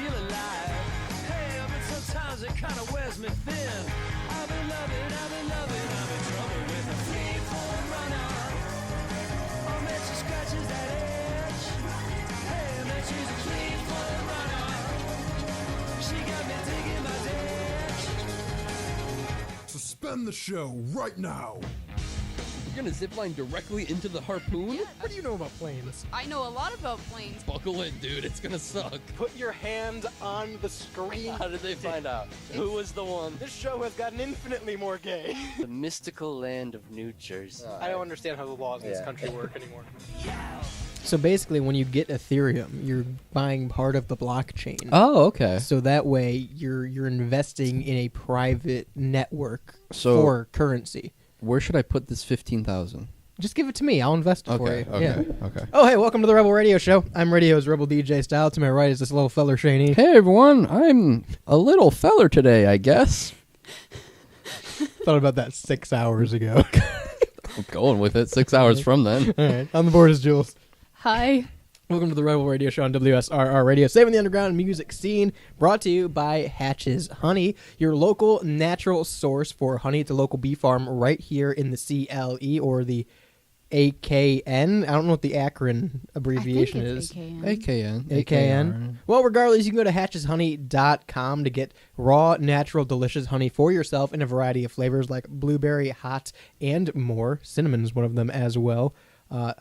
feel alive. Hey, but sometimes it kind of wears me thin. I've been loving, I'm in trouble with a free-form runner. Oh, man, she scratches that edge. Hey, man, she's a free-form runner. She got me digging my ditch. Suspend the show right now. You're gonna zipline directly into the harpoon? What do you know about planes? I know a lot about planes. Buckle in, dude. It's gonna suck. Put your hand on the screen. How did they find out? Who was the one? This show has gotten infinitely more gay. The mystical land of New Jersey. I don't understand how the laws in this country work anymore. So basically, when you get Ethereum, you're buying part of the blockchain. Oh, okay. So that way, you're investing in a private network So- for currency. Where should I put this 15,000? Just give it to me. I'll invest it for Okay, you. okay, Yeah. okay. Oh, hey, welcome to the Rebel Radio Show. I'm Radio's Rebel DJ Style. To my right is this little feller, Shaney. Hey, everyone. I'm a little feller today, I guess. Thought about that 6 hours ago. I'm going with it 6 hours from then. All right. On the board is Jules. Hi. Welcome to the Rebel Radio Show on WSRR Radio, saving the underground music scene, brought to you by Hatch's Honey, your local natural source for honey at the local bee farm right here in the CLE, or the AKN. I don't know what the Akron abbreviation I think is. it's AKN. AKN. AKN. Well, regardless, you can go to hatcheshoney.com to get raw, natural, delicious honey for yourself in a variety of flavors like blueberry, hot, and more. Cinnamon is one of them as well.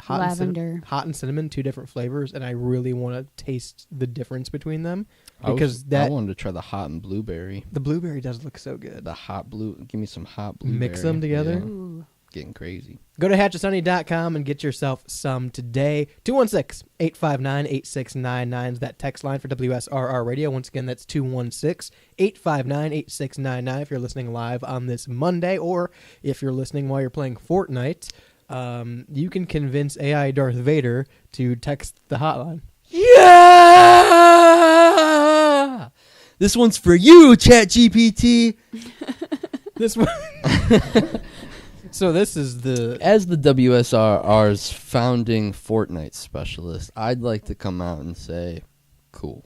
Lavender. Hot and cinnamon, 2 different flavors, and I really want to taste the difference between them I because wanted to try the hot and blueberry. the blueberry does look so good. The hot blue. Give me some hot blueberry. Mix them together. Yeah. Ooh. Getting crazy. Go to hatcheshoney.com and get yourself some today. 216-859-8699 is that text line for WSRR Radio. Once again, that's 216-859-8699 if you're listening live on this Monday, or if you're listening while you're playing Fortnite. You can convince AI Darth Vader to text the hotline. Yeah! This one's for you, ChatGPT. This one. So this is the... As the WSRR's founding Fortnite specialist, I'd like to come out and say, cool.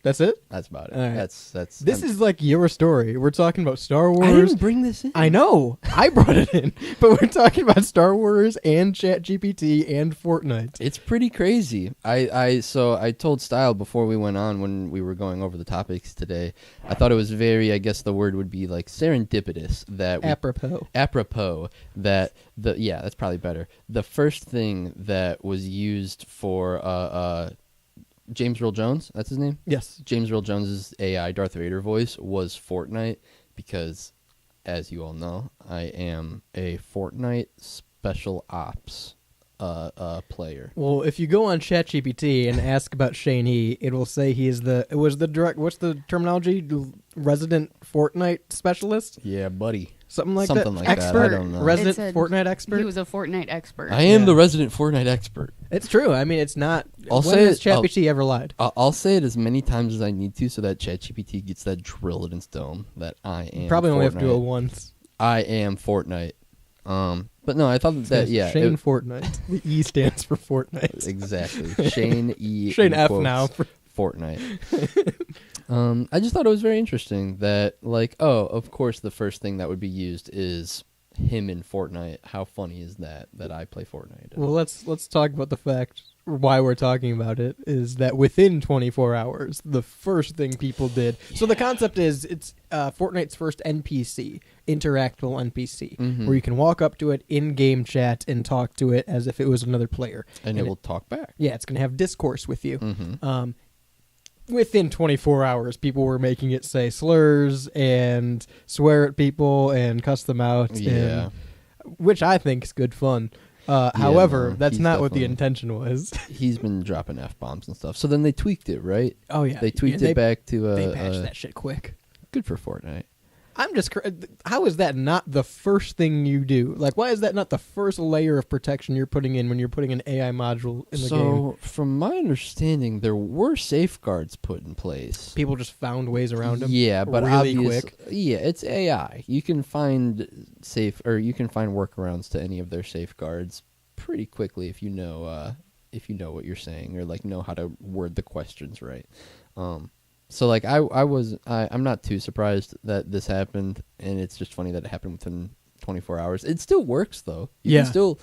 That's it? That's about it. All right. That's This is like your story. We're talking about Star Wars. I didn't bring this in. I know. I brought it in. But we're talking about Star Wars and ChatGPT and Fortnite. It's pretty crazy. So I told Style before we went on, when we were going over the topics today, I thought it was very, I guess the word would be like serendipitous that Apropos. that that's probably better. The first thing that was used for James Earl Jones, that's his name? Yes. James Earl Jones's AI Darth Vader voice was Fortnite because, as you all know, I am a Fortnite special ops player. Well, if you go on ChatGPT and ask about Shane E, it will say what's the terminology? Resident Fortnite specialist? Yeah, buddy. Something like Something that. like that. Expert. I don't know. Resident It said Fortnite expert. He was a Fortnite expert. I am Yeah. the resident Fortnite expert. It's true. I mean, it's not. I'll when say has it- ChatGPT ever lied? I'll say it as many times as I need to so that ChatGPT gets that drilled in stone that I am Probably only have to do it Fortnite. once. I am Fortnite. But no, I thought that Shane Fortnite. The E stands for Fortnite. Exactly. Shane E. Shane in F quotes, now. Fortnite. I just thought it was very interesting that, like, of course the first thing that would be used is him in Fortnite. How funny is that I play Fortnite? Well, let's talk about the fact why we're talking about it is that within 24 hours, the first thing people did. So the concept is it's Fortnite's first NPC, interactable NPC, where you can walk up to it in-game chat and talk to it as if it was another player, and it will talk back. Yeah, it's going to have discourse with you. Mm-hmm. Within 24 hours, people were making it say slurs and swear at people and cuss them out. Yeah. Which I think is good fun. However, no, that's he's not what the definitely- intention was. He's been dropping F-bombs and stuff. So then they tweaked it, right? Oh, yeah. They tweaked Yeah, it back to... They patched that shit quick. Good for Fortnite. I'm just... How is that not the first thing you do? Like, why is that not the first layer of protection you're putting in when you're putting an AI module in the game? So, from my understanding, there were safeguards put in place. People just found ways around them. Yeah, but really obvious, quick. Yeah, it's AI. You can find workarounds to any of their safeguards pretty quickly if you know if you know what you're saying or like know how to word the questions right. So like I'm not too surprised that this happened, and it's just funny that it happened within 24 hours. It still works though. You Yeah. can still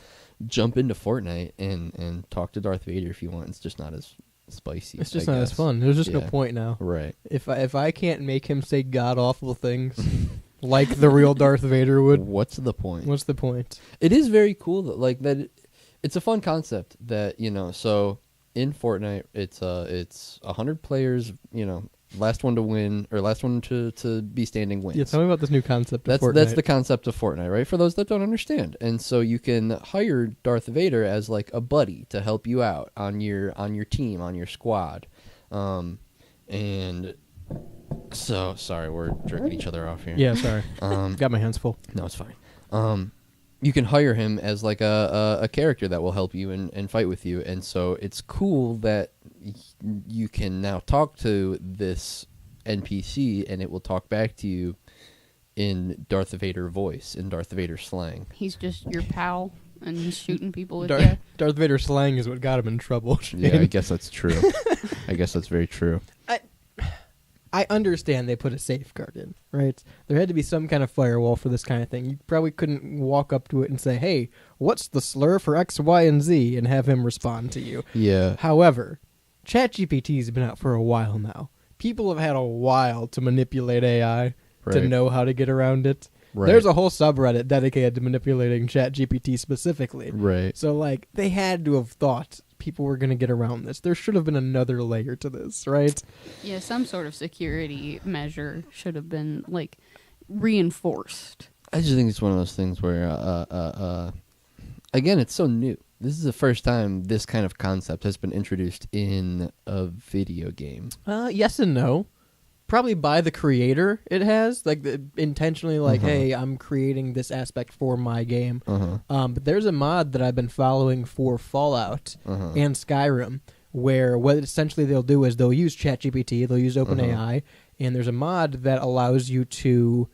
jump into Fortnite and talk to Darth Vader if you want. It's just not as spicy. It's just I not as guess. fun. There's just no Yeah. point now. Right. If I can't make him say god awful things like the real Darth Vader would, What's the point? what's the point? It is very cool that like that. It's a fun concept that so in Fortnite it's 100 players. Last one to win or last one to be standing wins. Yeah, tell me about this new concept of That's Fortnite. the concept of Fortnite, right? For those that don't understand. And so you can hire Darth Vader as like a buddy to help you out on your team, on your squad. And so sorry, we're jerking each other off here. Yeah, sorry. Um Got my hands full. no, it's fine. You can hire him as like a character that will help you and fight with you. And so it's cool that you can now talk to this NPC and it will talk back to you in Darth Vader voice, in Darth Vader slang. He's just your pal, and he's shooting people with you. Darth Vader slang is what got him in trouble. Yeah, I guess that's true. I guess that's very true. I understand they put a safeguard in, right? There had to be some kind of firewall for this kind of thing. You probably couldn't walk up to it and say, hey, what's the slur for X, Y, and Z, and have him respond to you. Yeah. However, ChatGPT's been out for a while now. People have had a while to manipulate AI to Right. know how to get around it. Right. There's a whole subreddit dedicated to manipulating ChatGPT specifically. Right. So, like, they had to have thought people were going to get around this. There should have been another layer to this, right? Yeah, some sort of security measure should have been like reinforced. I just think it's one of those things where, again, it's so new. This is the first time this kind of concept has been introduced in a video game. Yes and no. Probably by the creator, it has intentionally hey, I'm creating this aspect for my game. But there's a mod that I've been following for Fallout and Skyrim, where what essentially they'll do is they'll use ChatGPT, they'll use OpenAI, and there's a mod that allows you to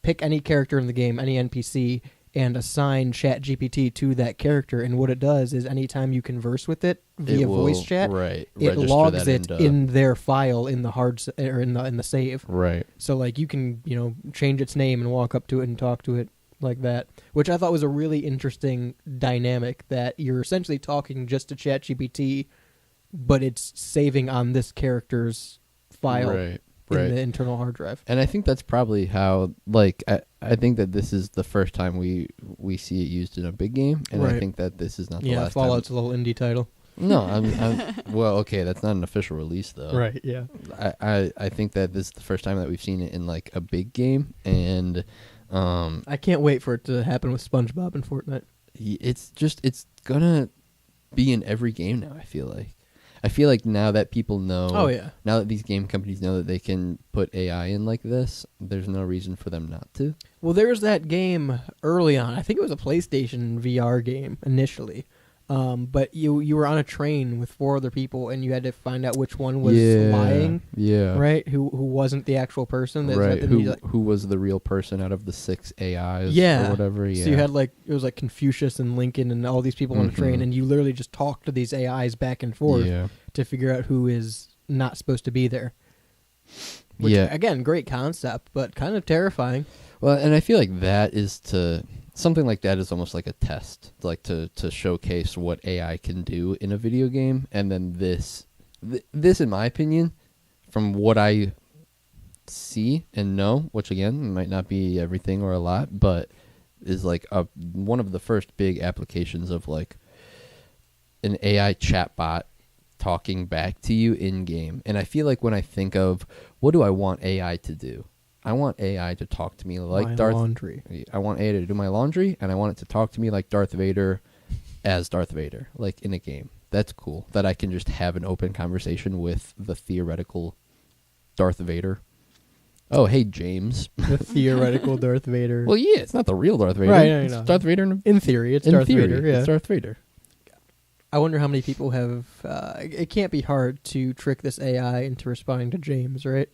pick any character in the game, any NPC, and assign ChatGPT to that character. And what it does is anytime you converse with it via It will, voice chat, right, it register logs that it into- in their file in the or in the save. Right. So like you can change its name and walk up to it and talk to it like that, which I thought was a really interesting dynamic. That you're essentially talking just to ChatGPT, but it's saving on this character's file Right. in Right. the internal hard drive. And I think that's probably how, I think that this is the first time we see it used in a big game, and I Right. think that this is not the Yeah, last Fallout's a little indie title. time. No, I'm well, okay, that's not an official release though. Right. Yeah. I think that this is the first time that we've seen it in like a big game, and I can't wait for it to happen with SpongeBob and Fortnite. it's gonna be in every game now. I feel like now that people know, Oh, yeah. now that these game companies know that they can put AI in like this, there's no reason for them not to. Well, there was that game early on. I think it was a PlayStation VR game initially. But you were on a train with 4 other people, and you had to find out which one was lying, Yeah. right? Who wasn't the actual person? That Right. then you, like- Who was the real person out of the 6 AIs yeah, or whatever? Yeah. So you had it was like Confucius and Lincoln and all these people on a train, and you literally just talked to these AIs back and forth Yeah. to figure out who is not supposed to be there. Which, Yeah. again, great concept, but kind of terrifying. Well, and I feel like that is something like that is almost like a test, like to showcase what AI can do in a video game, and then this, in my opinion, from what I see and know, which again might not be everything or a lot, but is like one of the first big applications of like an AI chatbot talking back to you in game. And I feel like when I think of what do I want AI to do, I want AI to talk to me like My Darth. laundry. I want AI to do my laundry, and I want it to talk to me like Darth Vader, as Darth Vader, like in a game. That's cool. That I can just have an open conversation with the theoretical Darth Vader. Oh, hey James. The theoretical Darth Vader. Well, yeah, it's not the real Darth Vader. Right, I It's know. Darth Vader in theory, it's in Darth theory, Vader. Yeah. It's Darth Vader. I wonder how many people have. It can't be hard to trick this AI into responding to James, right?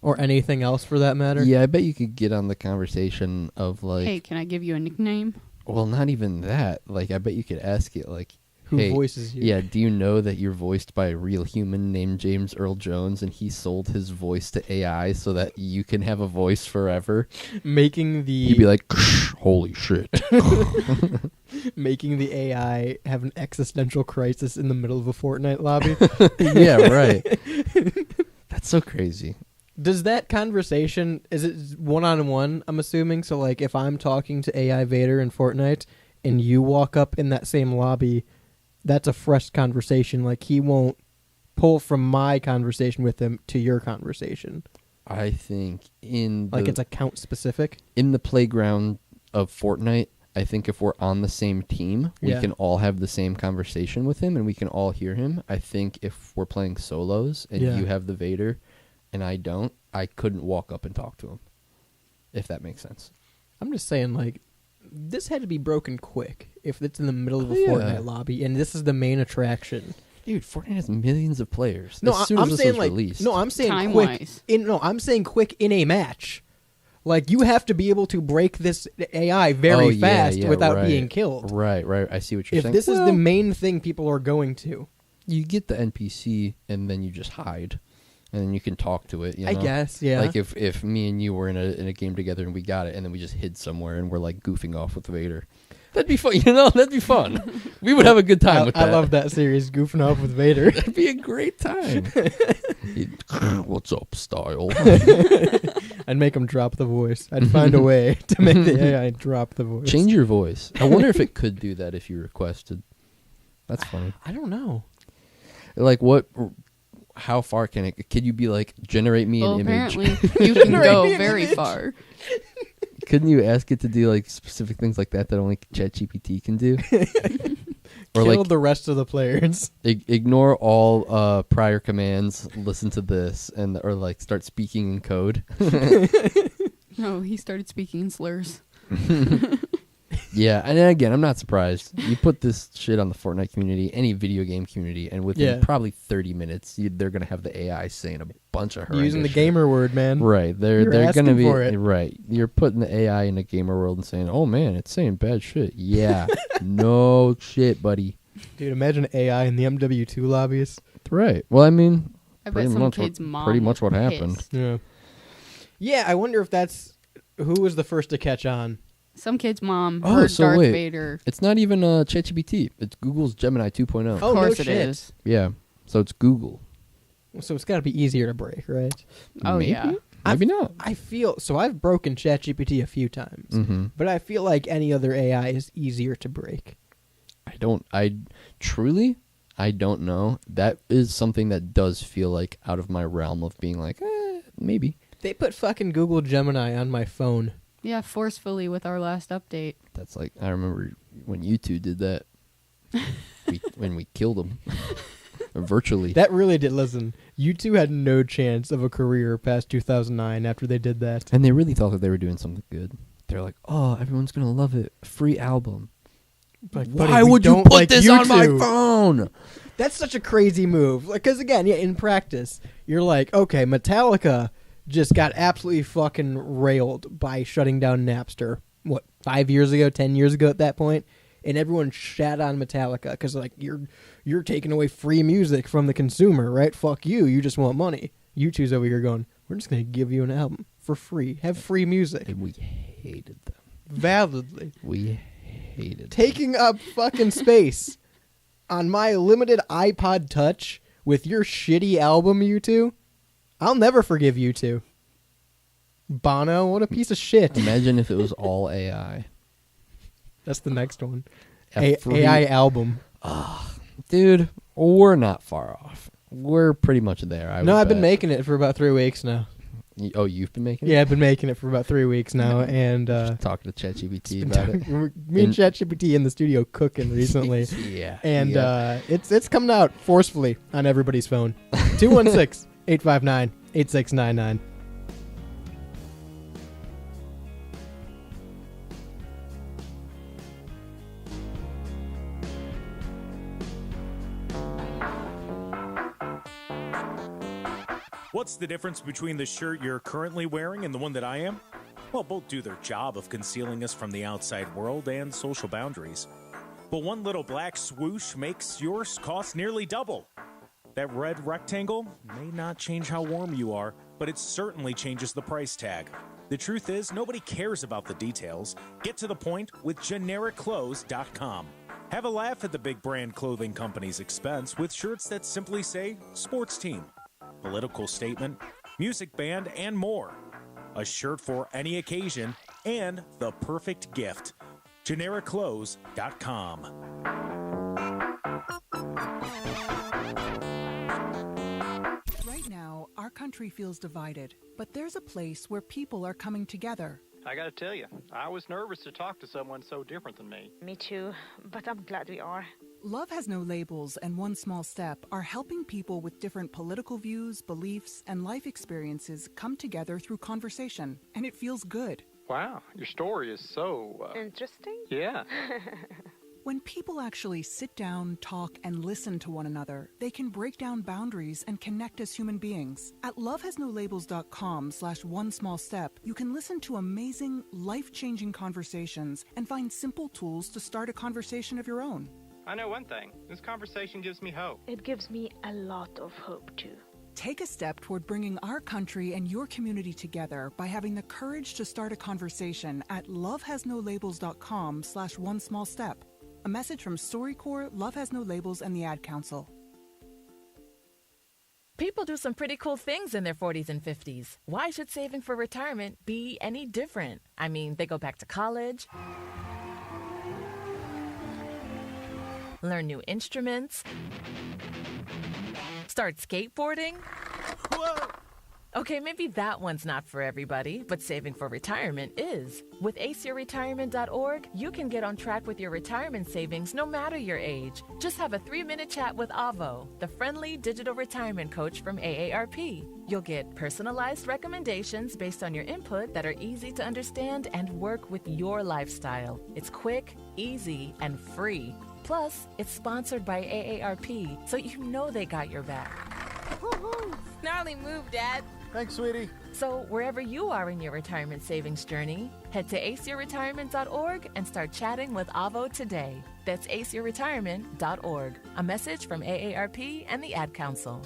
Or anything else for that matter. Yeah, I bet you could get on the conversation of like, Hey, can I give you a nickname? well, not even that. Like, I bet you could ask it like, who Hey, voices you. Yeah, do you know that you're voiced by a real human named James Earl Jones, and he sold his voice to AI so that you can have a voice forever? Making the He'd be like, holy shit. making the AI have an existential crisis in the middle of a Fortnite lobby. Yeah, right. That's so crazy. Does that conversation, is it one-on-one, I'm assuming? So, like, if I'm talking to AI Vader in Fortnite and you walk up in that same lobby, that's a fresh conversation. Like, he won't pull from my conversation with him to your conversation. I think Like, it's account specific. in the playground of Fortnite, I think if we're on the same team, we Yeah. can all have the same conversation with him and we can all hear him. I think if we're playing solos and Yeah. you have the Vader and I don't, I couldn't walk up and talk to him. If that makes sense. I'm just saying, like, this had to be broken quick if it's in the middle of a Oh, yeah. Fortnite lobby and this is the main attraction. Dude, Fortnite has millions of players. No, as soon I'm as this saying was like released. no, I'm saying Time-wise. quick. I'm saying quick in a match. Like you have to be able to break this AI very Oh, yeah, fast yeah, without right. being killed. Right. I see what you're If saying. this is the Well, main thing people are going to, you get the NPC and then you just hide, and then you can talk to it. You I know? guess, yeah. Like if me and you were in a game together and we got it, and then we just hid somewhere and we're like goofing off with Vader, that'd be fun. You know, that'd be fun. We would have a good time with that. I love that series, goofing off with Vader. That'd be a great time. What's up, style? I'd make him drop the voice. I'd find a way to make the AI drop the voice. Change your voice. I wonder if it could do that if you requested. That's funny. I don't know. Like what? How far can it? Could you be like generate me Well, an image? apparently you can Generate go me an very image. far. Couldn't you ask it to do like specific things like that only ChatGPT can do? Or Kill like the rest of the players. ignore all prior commands, listen to this, and or like start speaking in code. No, he started speaking in slurs. Yeah, and then again, I'm not surprised. You put this shit on the Fortnite community, any video game community, and within Yeah. probably 30 minutes, they're gonna have the AI saying a bunch of horrendous Using the shit. gamer word, man. Right, they're You're gonna asking be for it. right. You're putting the AI in the gamer world and saying, "Oh man, it's saying bad shit." Yeah, no shit, buddy. Dude, imagine AI in the MW2 lobbies. Right. Well, I mean, I bet pretty some much kid's what, mom pretty much was what happened. pissed. Yeah. Yeah, I wonder if that's who was the first to catch on. Some kid's mom Oh, heard so Darth wait. Vader. It's not even ChatGPT. It's Google's Gemini 2.0. Oh, Of no course it shit. is. Yeah. So it's Google. So it's got to be easier to break, right? Oh, Maybe? yeah. Maybe not. I feel so. I've broken ChatGPT a few times, Mm-hmm. but I feel like any other AI is easier to break. I don't know. That is something that does feel like out of my realm of being like, maybe. They put fucking Google Gemini on my phone. Yeah, forcefully with our last update. That's like, I remember when you two did that. When we killed them. Virtually. That really did. Listen, you two had no chance of a career past 2009 after they did that. And they really thought that they were doing something good. They're like, oh, everyone's going to love it. Free album. Like, buddy, Why we would you don't put like this on my YouTube. phone? That's such a crazy move. Because again, yeah, in practice, you're like, okay, Metallica just got absolutely fucking railed by shutting down Napster. What, 5 years ago, 10 years ago at that point? And everyone shat on Metallica because like you're taking away free music from the consumer, right? Fuck you. You just want money. You two's over here going, we're just gonna give you an album for free. Have free music. And we hated them. Validly. We hated them. Taking up fucking space on my limited iPod Touch with your shitty album, you two. I'll never forgive you two. Bono, what a piece of shit. Imagine if it was all AI. That's the next one. A free- AI album. Dude, we're not far off. We're pretty much there. No, I've been bet. making it for about 3 weeks now. Oh, you've been making it? Yeah, I've been making it for about 3 weeks now, and Talking to ChatGPT about it. me and ChatGPT in the studio cooking recently, Yeah. and yeah. it's coming out forcefully on everybody's phone. 216-859-8699. What's the difference between the shirt you're currently wearing and the one that I am? Well, both do their job of concealing us from the outside world and social boundaries. But one little black swoosh makes yours cost nearly double. That red rectangle may not change how warm you are, but it certainly changes the price tag. The truth is, nobody cares about the details. Get to the point with GenericClothes.com. Have a laugh at the big brand clothing company's expense with shirts that simply say sports team, political statement, music band, and more. A shirt for any occasion and the perfect gift. GenericClothes.com. Right now, our country feels divided, but there's a place where people are coming together. I gotta tell you, I was nervous to talk to someone so different than me. Me too, but I'm glad we are. Love Has No Labels and One Small Step are helping people with different political views, beliefs, and life experiences come together through conversation, and it feels good. Wow, your story is so, Interesting? yeah. When people actually sit down, talk, and listen to one another, they can break down boundaries and connect as human beings. At lovehasnolabels.com/onesmallstep, you can listen to amazing, life-changing conversations and find simple tools to start a conversation of your own. I know one thing. This conversation gives me hope. It gives me a lot of hope too. Take a step toward bringing our country and your community together by having the courage to start a conversation at lovehasnolabels.com/onesmallstep. A message from StoryCorps, Love Has No Labels, and the Ad Council. People do some pretty cool things in their 40s and 50s. Why should saving for retirement be any different? I mean, they go back to college, learn new instruments, start skateboarding. Whoa! Okay, maybe that one's not for everybody, but saving for retirement is. With aceyourretirement.org, you can get on track with your retirement savings no matter your age. Just have a 3-minute chat with Avo, the friendly digital retirement coach from AARP. You'll get personalized recommendations based on your input that are easy to understand and work with your lifestyle. It's quick, easy, and free. Plus, it's sponsored by AARP, so you know they got your back. Gnarly move, Dad. Thanks, sweetie. So wherever you are in your retirement savings journey, head to aceyourretirement.org and start chatting with Avo today. That's aceyourretirement.org. A message from AARP and the Ad Council.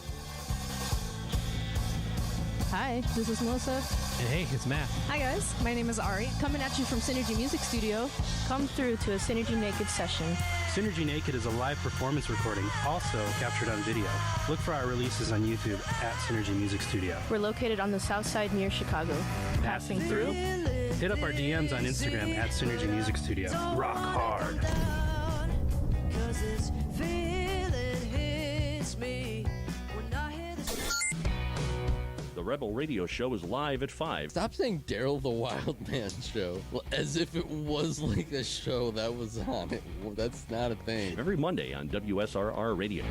Hi, this is Melissa. And hey, it's Matt. Hi guys, my name is Ari. Coming at you from Synergy Music Studio. Come through to a Synergy Naked session. Synergy Naked is a live performance recording, also captured on video. Look for our releases on YouTube at Synergy Music Studio. We're located on the south side near Chicago. Passing through. Hit up our DMs on Instagram at Synergy Music Studio. Rock hard. The Rebel Radio Show is live at 5. Stop saying Daryl the Wild Man Show as if it was like a show that was on it. That's not a thing. Every Monday on WSRR Radio.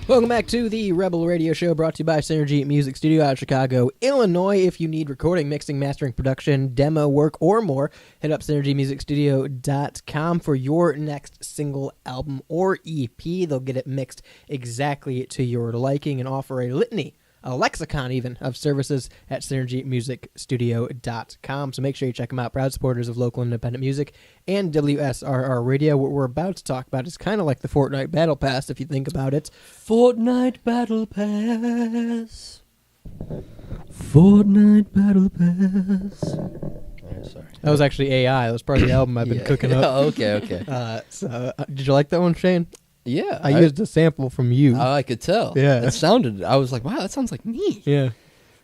Welcome back to the Rebel Radio Show, brought to you by Synergy Music Studio out of Chicago, Illinois. If you need recording, mixing, mastering, production, demo work, or more, hit up synergymusicstudio.com for your next single, album, or EP. They'll get it mixed exactly to your liking and offer a litany, a lexicon even, of services at synergymusicstudio.com. So make sure you check them out. Proud supporters of local independent music and WSRR Radio. What we're about to talk about is kind of like the Fortnite Battle Pass, if you think about it. Fortnite Battle Pass. Fortnite Battle Pass. Oh, sorry. That was actually AI. That was part of the album I've been cooking up. Oh, okay. Did you like that one, Shane? Yeah. I used a sample from you. Oh, I could tell. Yeah. It sounded, I was like, wow, that sounds like me. Yeah.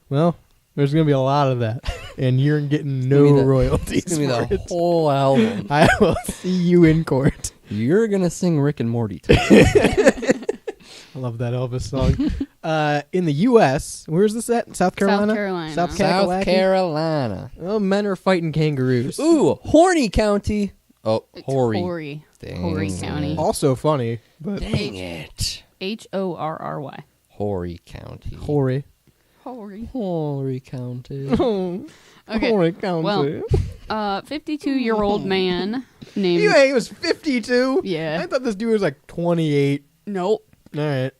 Well, there's going to be a lot of that, and you're getting no royalties. It's going to be the whole album. I will see you in court. You're going to sing Rick and Morty too. I love that Elvis song. In the U.S., where's this at? South Carolina? South Carolina. Oh, men are fighting kangaroos. Ooh, Horny County. Oh, Horry. Horry. Horry County. Also funny, but dang it. Horry. Horry County. Horry. Horry County. Okay. Horry County. Well, 52-year-old man named... He was 52? Yeah. I thought this dude was like 28. Nope. All right.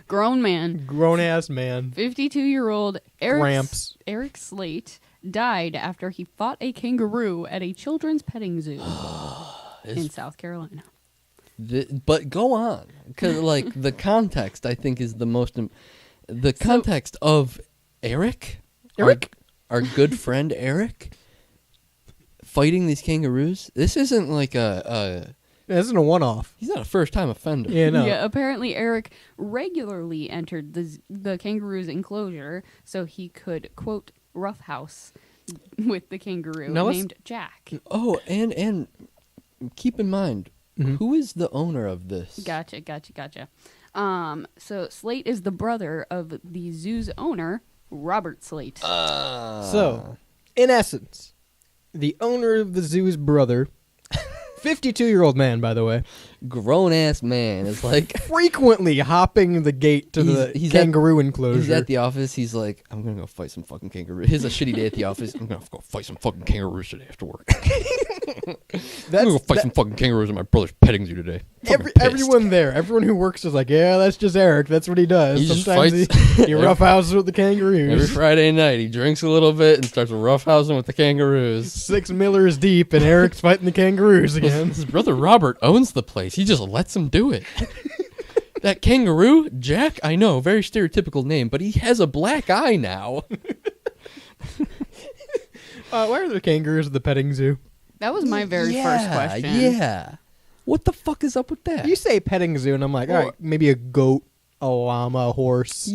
Grown man. Grown ass man. 52-year-old Gramps. Eric Slate died after he fought a kangaroo at a children's petting zoo in South Carolina. But go on, because like the context, I think, is the most. The context of Eric, our good friend Eric, fighting these kangaroos. This isn't like this isn't a one-off. He's not a first-time offender. Yeah, no. Yeah, apparently Eric regularly entered the kangaroo's enclosure so he could, quote, roughhouse with the kangaroo named Jack. Oh, and keep in mind, who is the owner of this? Gotcha. So Slate is the brother of the zoo's owner, Robert Slate. So, in essence, the owner of the zoo's brother, 52-year-old man, by the way, grown-ass man, is like frequently hopping the gate to the kangaroo enclosure. He's at the office. He's like, I'm going to go fight some fucking kangaroos. He's a shitty day at the office. I'm going to go fight some fucking kangaroos today after work. I'm going to go fight some fucking kangaroos at my brother's petting zoo today. Everyone there, everyone who works is like, yeah, that's just Eric. That's what he does. He just Sometimes he roughhouses with the kangaroos. Every Friday night, he drinks a little bit and starts roughhousing with the kangaroos. 6 Millers deep, and Eric's fighting the kangaroos again. His brother Robert owns the place. He just lets him do it. That kangaroo, Jack, I know, very stereotypical name, but he has a black eye now. Why are there kangaroos at the petting zoo? That was my very first question. Yeah. What the fuck is up with that? You say petting zoo, and I'm like, all right, maybe a goat, a llama, a horse,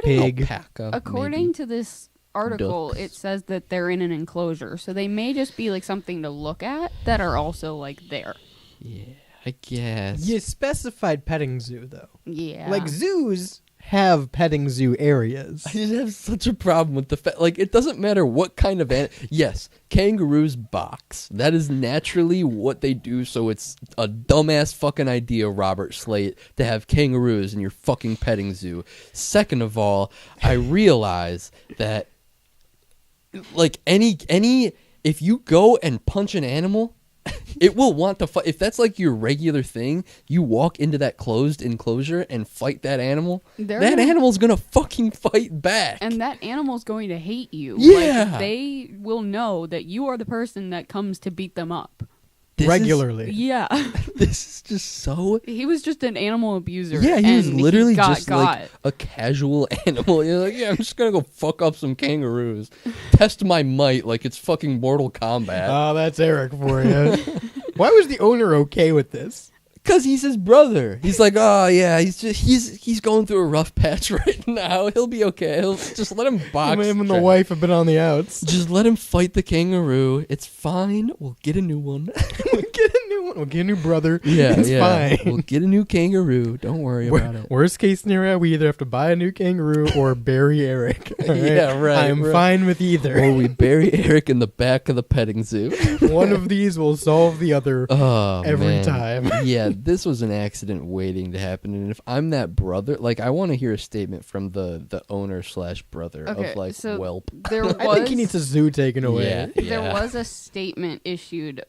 pig. According to this article, it says that they're in an enclosure, so they may just be like something to look at that are also like there. Yeah, I guess. You specified petting zoo, though. Yeah. Like, zoos have petting zoo areas. I just have such a problem with the fact, like, it doesn't matter what kind of yes, kangaroos box. That is naturally what they do, so it's a dumbass fucking idea, Robert Slate, to have kangaroos in your fucking petting zoo. Second of all, I realize that, like, if you go and punch an animal, it will want to fight. If that's like your regular thing, you walk into that closed enclosure and fight that animal, animal's gonna fucking fight back. And that animal's going to hate you. Yeah. Like, they will know that you are the person that comes to beat them up. Regularly. Yeah. This is just so... He was just an animal abuser. Yeah, he was literally just got. like a casual animal. You're like, yeah, I'm just gonna go fuck up some kangaroos. Test my might like it's fucking Mortal Kombat. Oh, that's Eric for you. Why was the owner okay with this? Because he's his brother. He's like, oh yeah, he's going through a rough patch right now. He'll be okay. He'll just let him box. Him and the wife have been on the outs. Just let him fight the kangaroo. It's fine. We'll get a new one. We'll get a new brother. Yeah, it's fine. We'll get a new kangaroo. Don't worry about it. Worst case scenario, we either have to buy a new kangaroo or bury Eric. All right? Yeah, right. I'm fine with either. Or we bury Eric in the back of the petting zoo. One of these will solve the other every time. Yeah, this was an accident waiting to happen. And if I'm that brother, like, I want to hear a statement from the owner / brother of like, so Whelp. There was, I think he needs a zoo taken away. Yeah. There was a statement issued.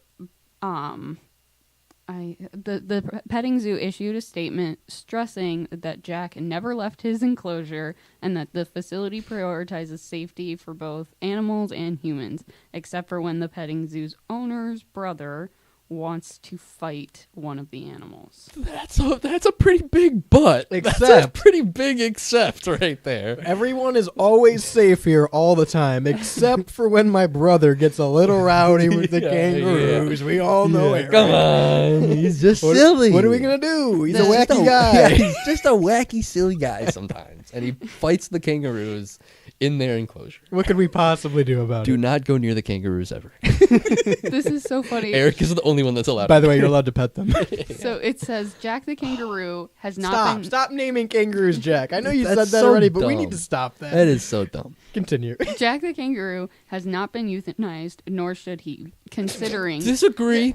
The petting zoo issued a statement stressing that Jack never left his enclosure and that the facility prioritizes safety for both animals and humans, except for when the petting zoo's owner's brother wants to fight one of the animals. That's a pretty big butt. That's a pretty big except right there. Everyone is always safe here all the time, except for when my brother gets a little rowdy with the kangaroos. Yeah. We all know it. Come on. He's just silly. What are we going to do? He's a wacky guy. Yeah, he's just a wacky, silly guy sometimes. And he fights the kangaroos in their enclosure. What could we possibly do about it? Do not go near the kangaroos ever. This is so funny. Eric is the only one that's allowed. By the way, you're allowed to pet them. So it says Jack the kangaroo has not been... Stop naming kangaroos Jack. I know you said that already, but we need to stop that. That is so dumb. Continue. Jack the kangaroo has not been euthanized, nor should he, considering... Disagree.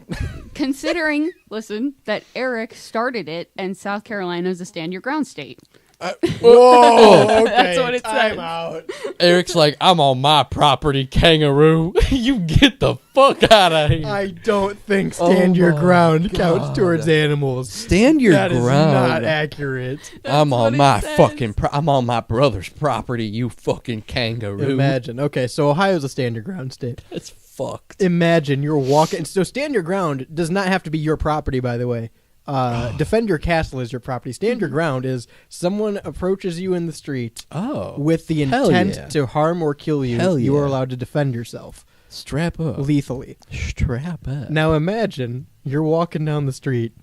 Considering, listen, that Eric started it and South Carolina is a stand-your-ground state. Whoa, okay. That's what it time says. out. Eric's like, I'm on my property, kangaroo. You get the fuck out of here. I don't think stand your my ground counts God. towards animals. Stand your That is ground. not accurate. I'm what on it my says. fucking. I'm on my brother's property. You fucking kangaroo. Imagine. Okay, so Ohio's a stand your ground state. It's fucked. Imagine you're walking. So stand your ground does not have to be your property, by the way. Defend your castle is your property. Stand your ground is someone approaches you in the street with the Hell intent yeah. to harm or kill you. Hell You are yeah. allowed to defend yourself Strap up. lethally. Strap up. Now imagine you're walking down the street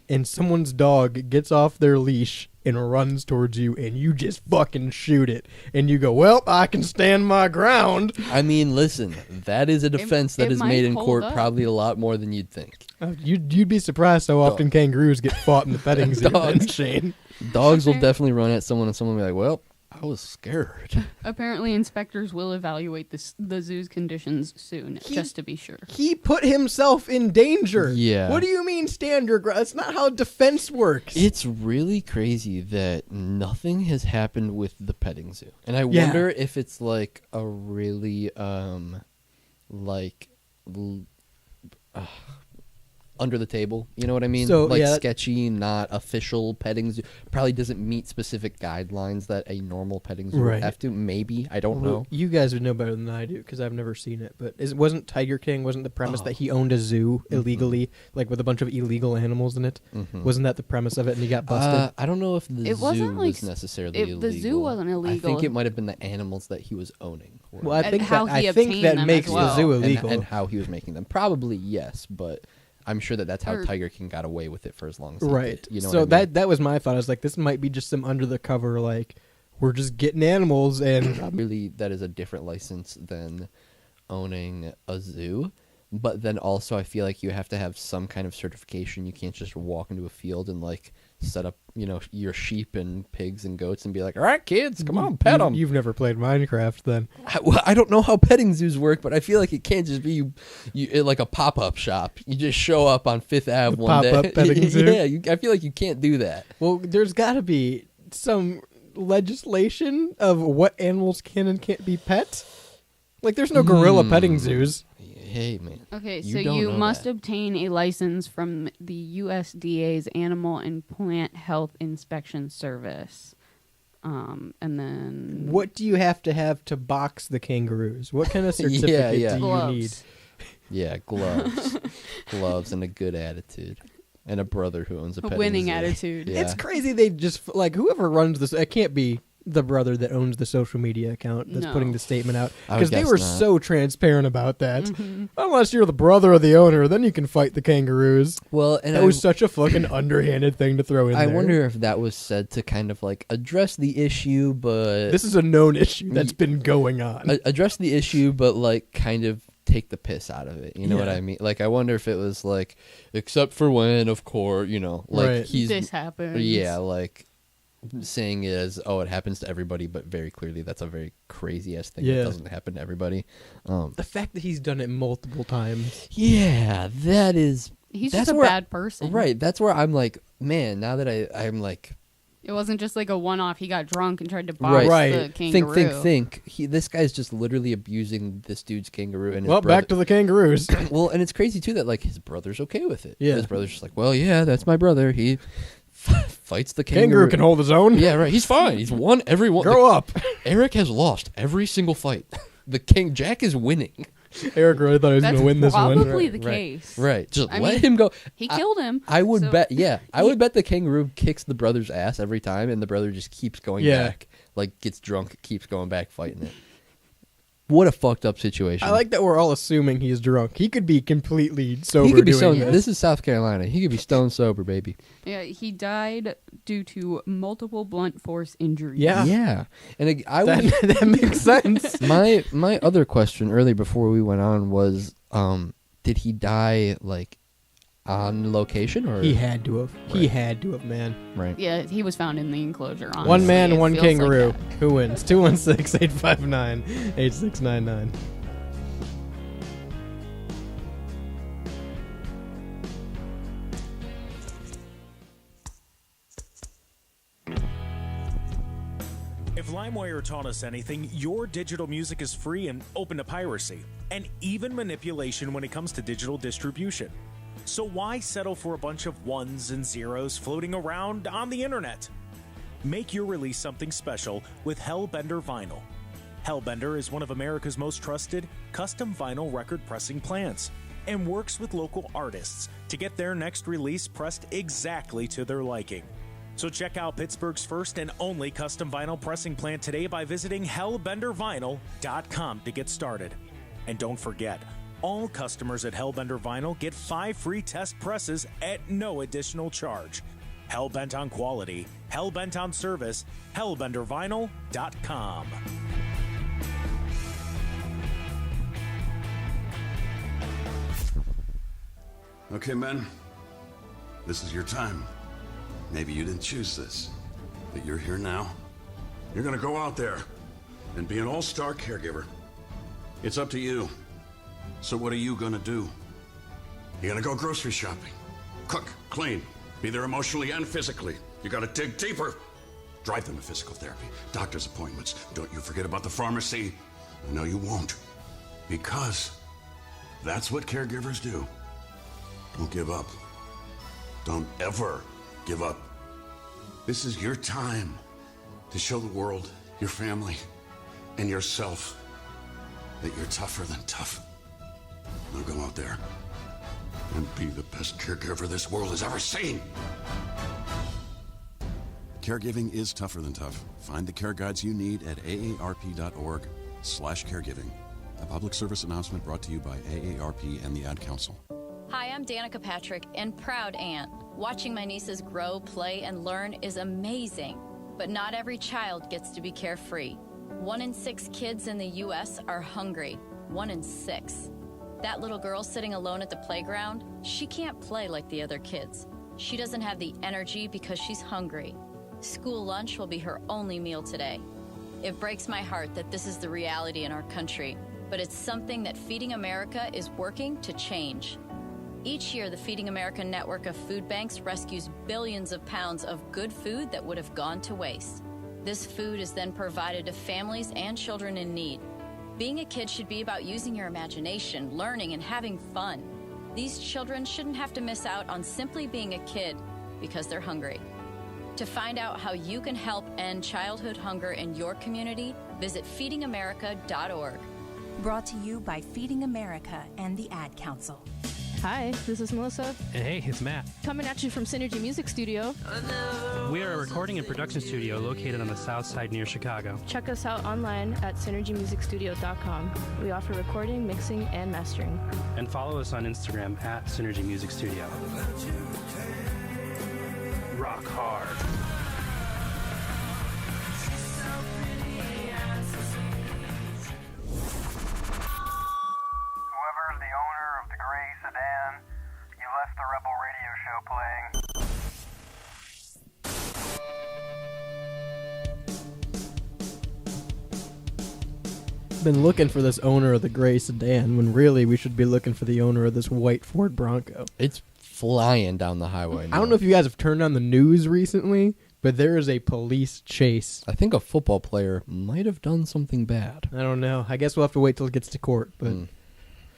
and someone's dog gets off their leash and runs towards you and you just fucking shoot it. And you go, well, I can stand my ground. I mean, listen, that is a defense that it is might made in hold court up. probably a lot more than you'd think. You'd be surprised how often kangaroos get fought in the petting zoo. Dogs. then, Shane. Dogs will definitely run at someone and someone will be like, well, I was scared. Apparently, inspectors will evaluate the zoo's conditions soon, just to be sure. He put himself in danger. Yeah. What do you mean stand your ground? That's not how defense works. It's really crazy that nothing has happened with the petting zoo. And I Yeah. wonder if it's like a really, under the table, you know what I mean? So, like yeah, sketchy, not official petting zoo. Probably doesn't meet specific guidelines that a normal petting zoo Right. would have to. Maybe. I don't Well, know. You guys would know better than I do because I've never seen it. But wasn't Tiger King, wasn't the premise that he owned a zoo illegally, like with a bunch of illegal animals in it? Mhm. Wasn't that the premise of it and he got busted? I don't know if the It zoo wasn't like was necessarily it- illegal. the zoo wasn't I illegal. think it might have been the animals that he was owning. Well, I And think how that he I think obtained that them makes as the well. zoo And- illegal. And how he was making them. Probably yes, but I'm sure that's how Or- Tiger King got away with it for as long as he Right. did. You know so what I mean? that was my thought. I was like, this might be just some under the cover, like we're just getting animals and really that is a different license than owning a zoo. But then also I feel like you have to have some kind of certification. You can't just walk into a field and like set up, your sheep and pigs and goats and be like, all right, kids, come on, pet them. You've never played Minecraft, then? I don't know how petting zoos work, but I feel like it can't just be you like a pop-up shop. You just show up on Fifth Ave The one day. pop-up petting zoo? Yeah, I feel like you can't do that. Well, there's got to be some legislation of what animals can and can't be pet. Like, there's no gorilla petting zoos. Hey, man. Okay, You so don't you know must that. obtain a license from the USDA's Animal and Plant Health Inspection Service. And then What do you have to box the kangaroos? What kind of certificate yeah. do you Gloves. need? Yeah, gloves. Gloves and a good attitude. And a brother who owns a petting winning zoo. attitude. Yeah. It's crazy. They just like whoever runs this. It can't be the brother that owns the social media account that's No. putting the statement out I would because they guess were not. so transparent about that. Mhm. Unless you're the brother of the owner, then you can fight the kangaroos. Well, and That was such a fucking underhanded thing to throw in I there. wonder if that was said to kind of like address the issue, but This is a known issue that's been going on. address the issue, but like kind of take the piss out of it. You know what Yeah. I mean? Like I wonder if it was like, except for when, of course, like Right. he's This happens. Yeah, like saying it as it happens to everybody, but very clearly that's a very crazy ass thing Yeah. that doesn't happen to everybody. The fact that he's done it multiple times. Yeah, that is. He's that's just a where- bad person. Right. That's where I'm like, man. Now that I'm like. It wasn't just like a one-off. He got drunk and tried to box Right. the kangaroo. Think. This guy's just literally abusing this dude's kangaroo. And his Well, brother. back to the kangaroos. Well, and it's crazy too that like his brother's okay with it. Yeah. His brother's just like, well, yeah, that's my brother. He fights the kangaroo. Kangaroo can hold his own. Yeah, right. He's fine. He's won every one. Grow up. Eric has lost every single fight. Jack is winning. Eric really thought he was That's going to win this one. probably the Right. case. Right. Just I let mean, him go. He killed him. I would so- bet. Yeah, I would bet the kangaroo kicks the brother's ass every time, and the brother just keeps going Yeah. back. Like gets drunk, keeps going back, fighting it. What a fucked up situation. I like that we're all assuming he's drunk. He could be completely sober. He could be doing stone. This is South Carolina. He could be stone sober, baby. Yeah, he died due to multiple blunt force injuries. Yeah. Yeah, and I That, was, that makes sense. my other question earlier before we went on was, did he die like on location or He had to have. He Right. had to have, man. right? Yeah, he was found in the enclosure. Honestly. One man, It one feels like kangaroo. that. Who wins? 216-859-8699. If LimeWire taught us anything, your digital music is free and open to piracy, and even manipulation when it comes to digital distribution. So why settle for a bunch of ones and zeros floating around on the internet? Make your release something special with Hellbender Vinyl. Hellbender is one of America's most trusted custom vinyl record pressing plants and works with local artists to get their next release pressed exactly to their liking. So check out Pittsburgh's first and only custom vinyl pressing plant today by visiting hellbendervinyl.com to get started. And don't forget, all customers at Hellbender Vinyl get 5 free test presses at no additional charge. Hellbent on quality, hellbent on service, hellbendervinyl.com. Okay, men, this is your time. Maybe you didn't choose this, but you're here now. You're gonna go out there and be an all-star caregiver. It's up to you. So what are you gonna do? You're gonna go grocery shopping, cook, clean, be there emotionally and physically. You gotta dig deeper. Drive them to physical therapy, doctor's appointments. Don't you forget about the pharmacy. I know you won't, because that's what caregivers do. Don't give up. Don't ever give up. This is your time to show the world, your family, and yourself that you're tougher than tough. Now go out there and be the best caregiver this world has ever seen. Caregiving is tougher than tough. Find the care guides you need at aarp.org/caregiving. A public service announcement brought to you by AARP and the Ad Council. Hi, I'm Danica Patrick and proud aunt. Watching my nieces grow, play, and learn is amazing. But not every child gets to be carefree. 1 in 6 kids in the U.S. are hungry. 1 in 6. That little girl sitting alone at the playground, she can't play like the other kids. She doesn't have the energy because she's hungry. School lunch will be her only meal today. It breaks my heart that this is the reality in our country, but it's something that Feeding America is working to change. Each year, the Feeding America network of food banks rescues billions of pounds of good food that would have gone to waste. This food is then provided to families and children in need. Being a kid should be about using your imagination, learning, and having fun. These children shouldn't have to miss out on simply being a kid because they're hungry. To find out how you can help end childhood hunger in your community, visit feedingamerica.org. Brought to you by Feeding America and the Ad Council. Hi, this is Melissa. And hey, it's Matt. Coming at you from Synergy Music Studio. We are a recording and production studio located on the south side near Chicago. Check us out online at synergymusicstudio.com. We offer recording, mixing, and mastering. And follow us on Instagram at Synergy Music Studio. Rock hard. Whoever's the owner of the gray sedan, you left the Rebel Radio Show playing. Been looking for this owner of the gray sedan when really we should be looking for the owner of this white Ford Bronco. It's flying down the highway now. I don't know if you guys have turned on the news recently, but there is a police chase. I think a football player might have done something bad. I don't know. I guess we'll have to wait till it gets to court, but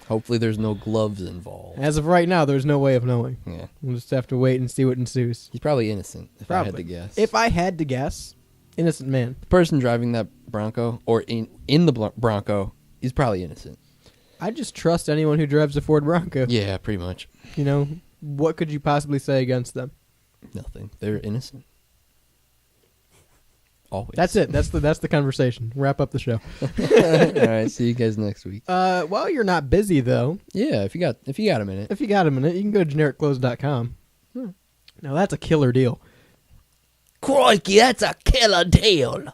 hopefully there's no gloves involved. As of right now, there's no way of knowing. Yeah. We'll just have to wait and see what ensues. He's probably innocent, if I had to guess. If I had to guess, innocent man. The person driving that Bronco, or in the Bronco, he's probably innocent. I just trust anyone who drives a Ford Bronco. Yeah, pretty much. You know, what could you possibly say against them? Nothing. They're innocent. Always. That's it. That's the conversation. Wrap up the show. All right. See you guys next week. While you're not busy though. Yeah, if you got a minute. If you got a minute, you can go to genericclothes.com. Now that's a killer deal. Crikey, that's a killer deal.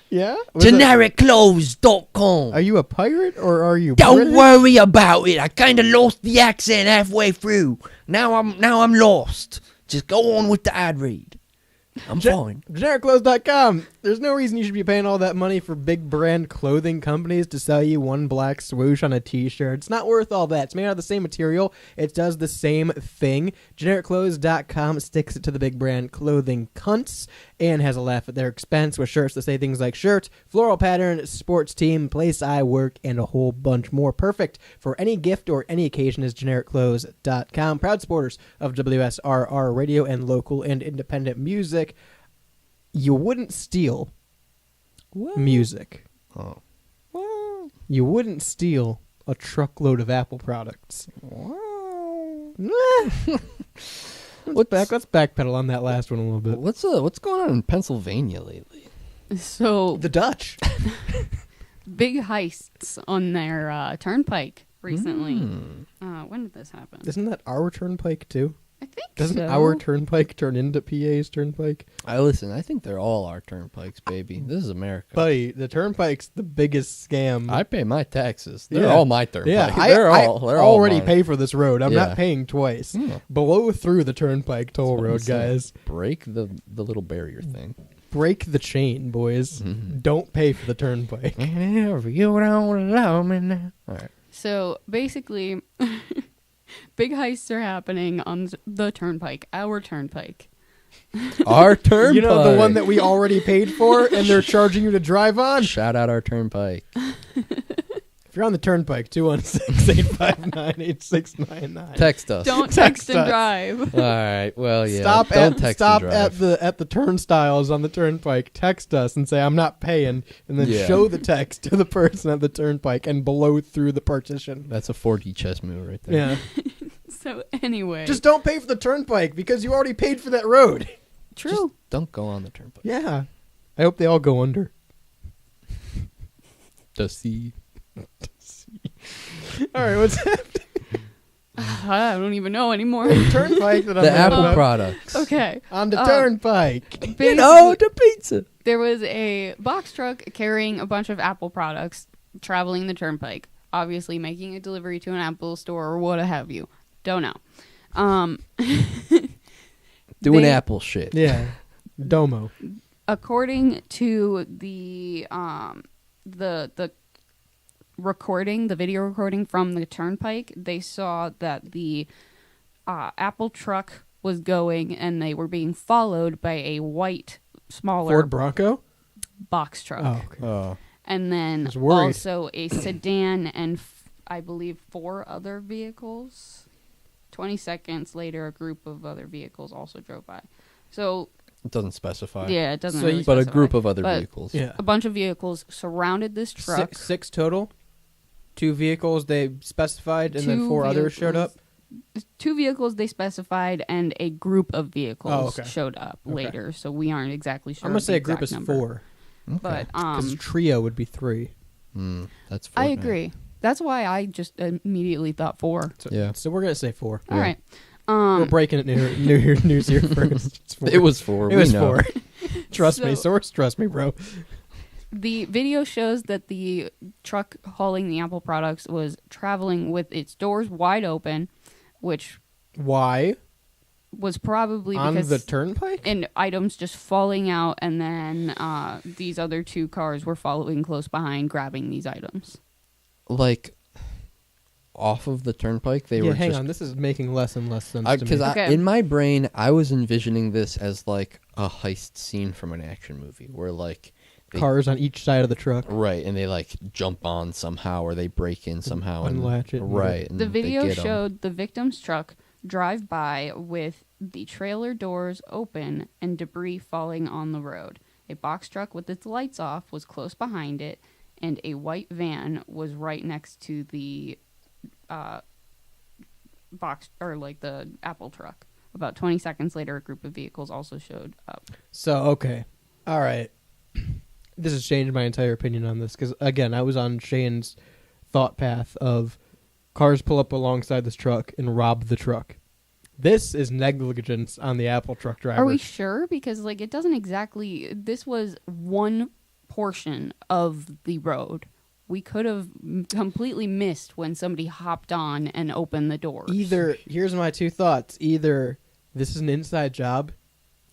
Yeah? GenericClothes.com. Are you a pirate or are you Don't British? worry about it. I kind of lost the accent halfway through. Now I'm lost. Just go on with the ad read. I'm fine. GenericClothes.com. There's no reason you should be paying all that money for big brand clothing companies to sell you one black swoosh on a t-shirt. It's not worth all that. It's made out of the same material. It does the same thing. GenericClothes.com sticks it to the big brand clothing cunts and has a laugh at their expense with shirts that say things like shirt, floral pattern, sports team, place I work, and a whole bunch more. Perfect for any gift or any occasion is GenericClothes.com. Proud supporters of WSRR radio and local and independent music. You wouldn't steal music. Oh. You wouldn't steal a truckload of Apple products. Let's backpedal on that last one a little bit. What's going on in Pennsylvania lately? So the Dutch. Big heists on their turnpike recently. When did this happen? Isn't that our turnpike too? I think Doesn't so. our turnpike turn into PA's turnpike? I think they're all our turnpikes, baby. This is America. Buddy, the turnpike's the biggest scam. I pay my taxes. They're all my turnpike. Yeah, they're I all already mine. pay for this road. I'm Yeah. not paying twice. Yeah. Blow through the turnpike toll That's what I'm road, saying. guys. Break the little barrier thing. Break the chain, boys. Don't pay for the turnpike. If you don't love me now. All right. So basically, big heists are happening on the turnpike, our turnpike. Our turnpike. You know, the one that we already paid for and they're charging you to drive on? Shout out our turnpike. If you're on the turnpike, 216-859-8699. Text us. Don't text and drive. All right. Well, yeah. Stop don't text and drive. at the turnstiles on the turnpike. Text us and say I'm not paying, and then Yeah. show the text to the person at the turnpike and blow through the partition. That's a 4D chess move right there. Yeah. So anyway, Just don't pay for the turnpike because you already paid for that road. true. Just don't go on the turnpike. Yeah. I hope they all go under. To see. All right, what's happening? I don't even know anymore. Turnpike that I'm The talking Apple about. products. Okay. On the turnpike. Basically, the pizza. there was a box truck carrying a bunch of Apple products traveling the turnpike, obviously making a delivery to an Apple store or what have you. Don't know. Doing They- Apple shit. Yeah. Domo. According to the recording, the video recording from the turnpike, they saw that the Apple truck was going and they were being followed by a white, smaller Ford Bronco? box truck. Oh, okay. Oh. And then was worried. also a sedan and I believe 4 other vehicles. 20 seconds later, a group of other vehicles also drove by. So, It doesn't specify. yeah, it doesn't So really But a specify. group of other But vehicles. Yeah. a bunch of vehicles surrounded this truck. Six total? 2 vehicles they specified and then 2 4 others showed up? 2 vehicles they specified and a group of vehicles Oh, okay. showed up Okay. later, so we aren't exactly sure. I'm going of to the say a group exact is number. 4. But Because trio would be 3. That's I Fortnite. agree. That's why I just immediately thought 4. So, Yeah. So we're going to say 4. All right. We're breaking it New Year's here first. It's 4. It was 4. It we was know. 4. Trust me, So- source. Trust me, bro. The video shows that the truck hauling the Apple products was traveling with its doors wide open, which Why? was probably On because the turnpike? and items just falling out, and then these other 2 cars were following close behind, grabbing these items. Like, off of the turnpike, they yeah, were hang just... on. This is making less and less sense to me. Because Okay. in my brain, I was envisioning this as, like, a heist scene from an action movie. Where, like... they- Cars on each side of the truck. Right, and they, like, jump on somehow, or they break in somehow. And, unlatch it and Right. And The they video get 'em. showed the victim's truck drive by with the trailer doors open and debris falling on the road. A box truck with its lights off was close behind it, and a white van was right next to the box, or like the Apple truck. About 20 seconds later, a group of vehicles also showed up. So, okay. All right. This has changed my entire opinion on this. Because, again, I was on Shane's thought path of cars pull up alongside this truck and rob the truck. This is negligence on the Apple truck driver. Are we sure? Because like it doesn't exactly. This was one portion of the road. We could have completely missed when somebody hopped on and opened the doors. Either, here's my 2 thoughts. Either this is an inside job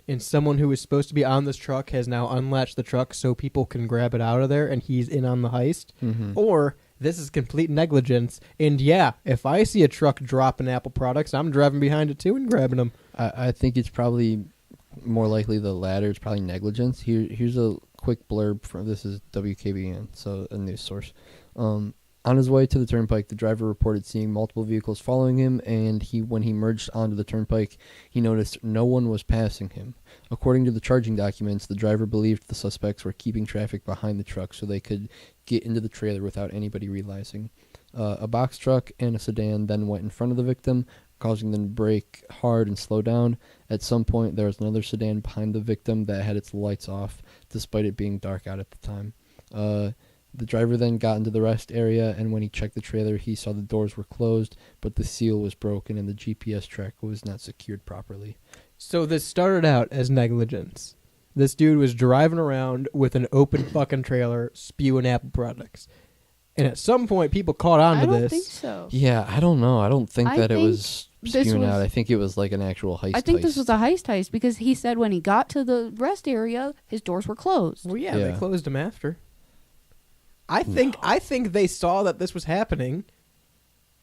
and someone who is supposed to be on this truck has now unlatched the truck so people can grab it out of there, and he's in on the heist, or this is complete negligence. And yeah, if I see a truck dropping Apple products, I'm driving behind it too and grabbing them. I think it's probably more likely the latter. It's probably negligence. Here's a quick blurb from this is WKBN, so a news source. On his way to the turnpike, the driver reported seeing multiple vehicles following him, and when he merged onto the turnpike, he noticed no one was passing him. According to the charging documents, the driver believed the suspects were keeping traffic behind the truck so they could get into the trailer without anybody realizing. A box truck and a sedan then went in front of the victim, causing them to brake hard and slow down. At some point, there was another sedan behind the victim that had its lights off, despite it being dark out at the time. The driver then got into the rest area, and when he checked the trailer, he saw the doors were closed, but the seal was broken and the GPS track was not secured properly. So this started out as negligence. This dude was driving around with an open fucking trailer spewing Apple products. And at some point, people caught on to this. I don't think so. Yeah, I don't know. I don't think that it was this spewing was- out. I think it was like an actual heist. I think this was a heist because he said when he got to the rest area, his doors were closed. Well, yeah, they closed them after. I think they saw that this was happening,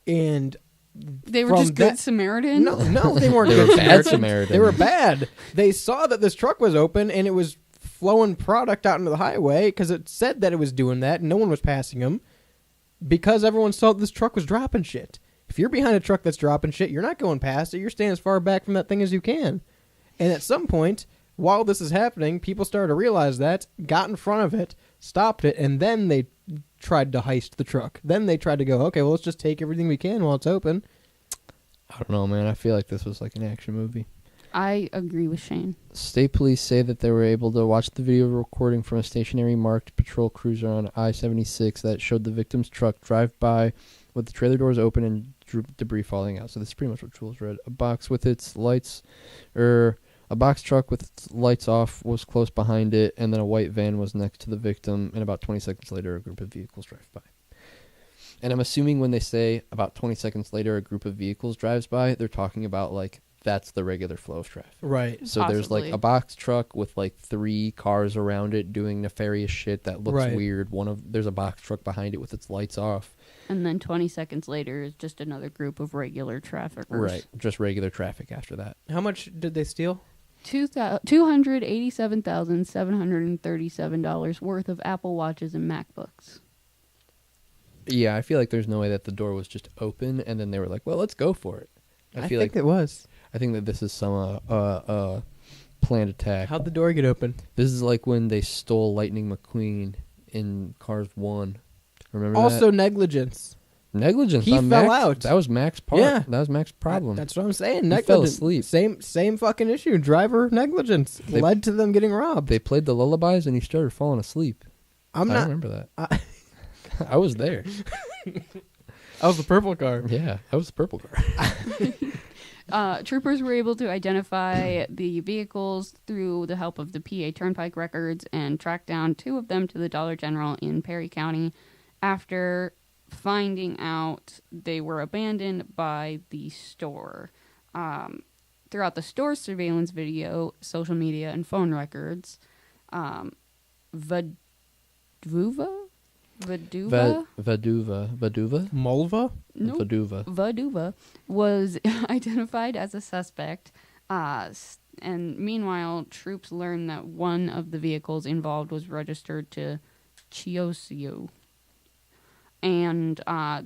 and They were just good Samaritans? No, they weren't They good were bad Samaritans. Samaritans. They were bad. They saw that this truck was open and it was flowing product out into the highway because it said that it was doing that, and no one was passing them because everyone saw that this truck was dropping shit. If you're behind a truck that's dropping shit, you're not going past it. You're staying as far back from that thing as you can. And at some point, while this is happening, people started to realize that, got in front of it, stopped it, and then they tried to heist the truck. Then they tried to go, okay, well, let's just take everything we can while it's open. I don't know, man. I feel like this was like an action movie. I agree with Shane. State police say that they were able to watch the video recording from a stationary marked patrol cruiser on I-76 that showed the victim's truck drive by with the trailer doors open and debris falling out. So this is pretty much what Jules read. A box truck with its lights off was close behind it, and then a white van was next to the victim, and about 20 seconds later, a group of vehicles drive by. And I'm assuming when they say about 20 seconds later, a group of vehicles drives by, they're talking about, like, that's the regular flow of traffic. Right. So there's, like, a box truck with, like, 3 cars around it doing nefarious shit that looks Right. weird. There's a box truck behind it with its lights off. And then 20 seconds later is just another group of regular traffickers. Right. Just regular traffic after that. How much did they steal? $287,737 worth of Apple Watches and MacBooks. Yeah, I feel like there's no way that the door was just open and then they were like, well, let's go for it. I think it was. I think that this is some planned attack. How'd the door get open? This is like when they stole Lightning McQueen in Cars 1. Remember Also that? negligence. Negligence. He on fell Max. out. That was Mac's part. Yeah. That was Mac's problem. That's what I'm saying. He Negligence. fell asleep. Same fucking issue. Driver negligence led to them getting robbed. They played the lullabies and he started falling asleep. I not- remember that. I was there. I was the purple car. Yeah, I was the purple car. Troopers were able to identify the vehicles through the help of the PA Turnpike records and track down 2 of them to the Dollar General in Perry County after finding out they were abandoned by the store. Throughout the store's surveillance video, social media, and phone records, Vaduva? Mulva? Nope. Vaduva was identified as a suspect. And meanwhile, troops learned that one of the vehicles involved was registered to Chiosio. And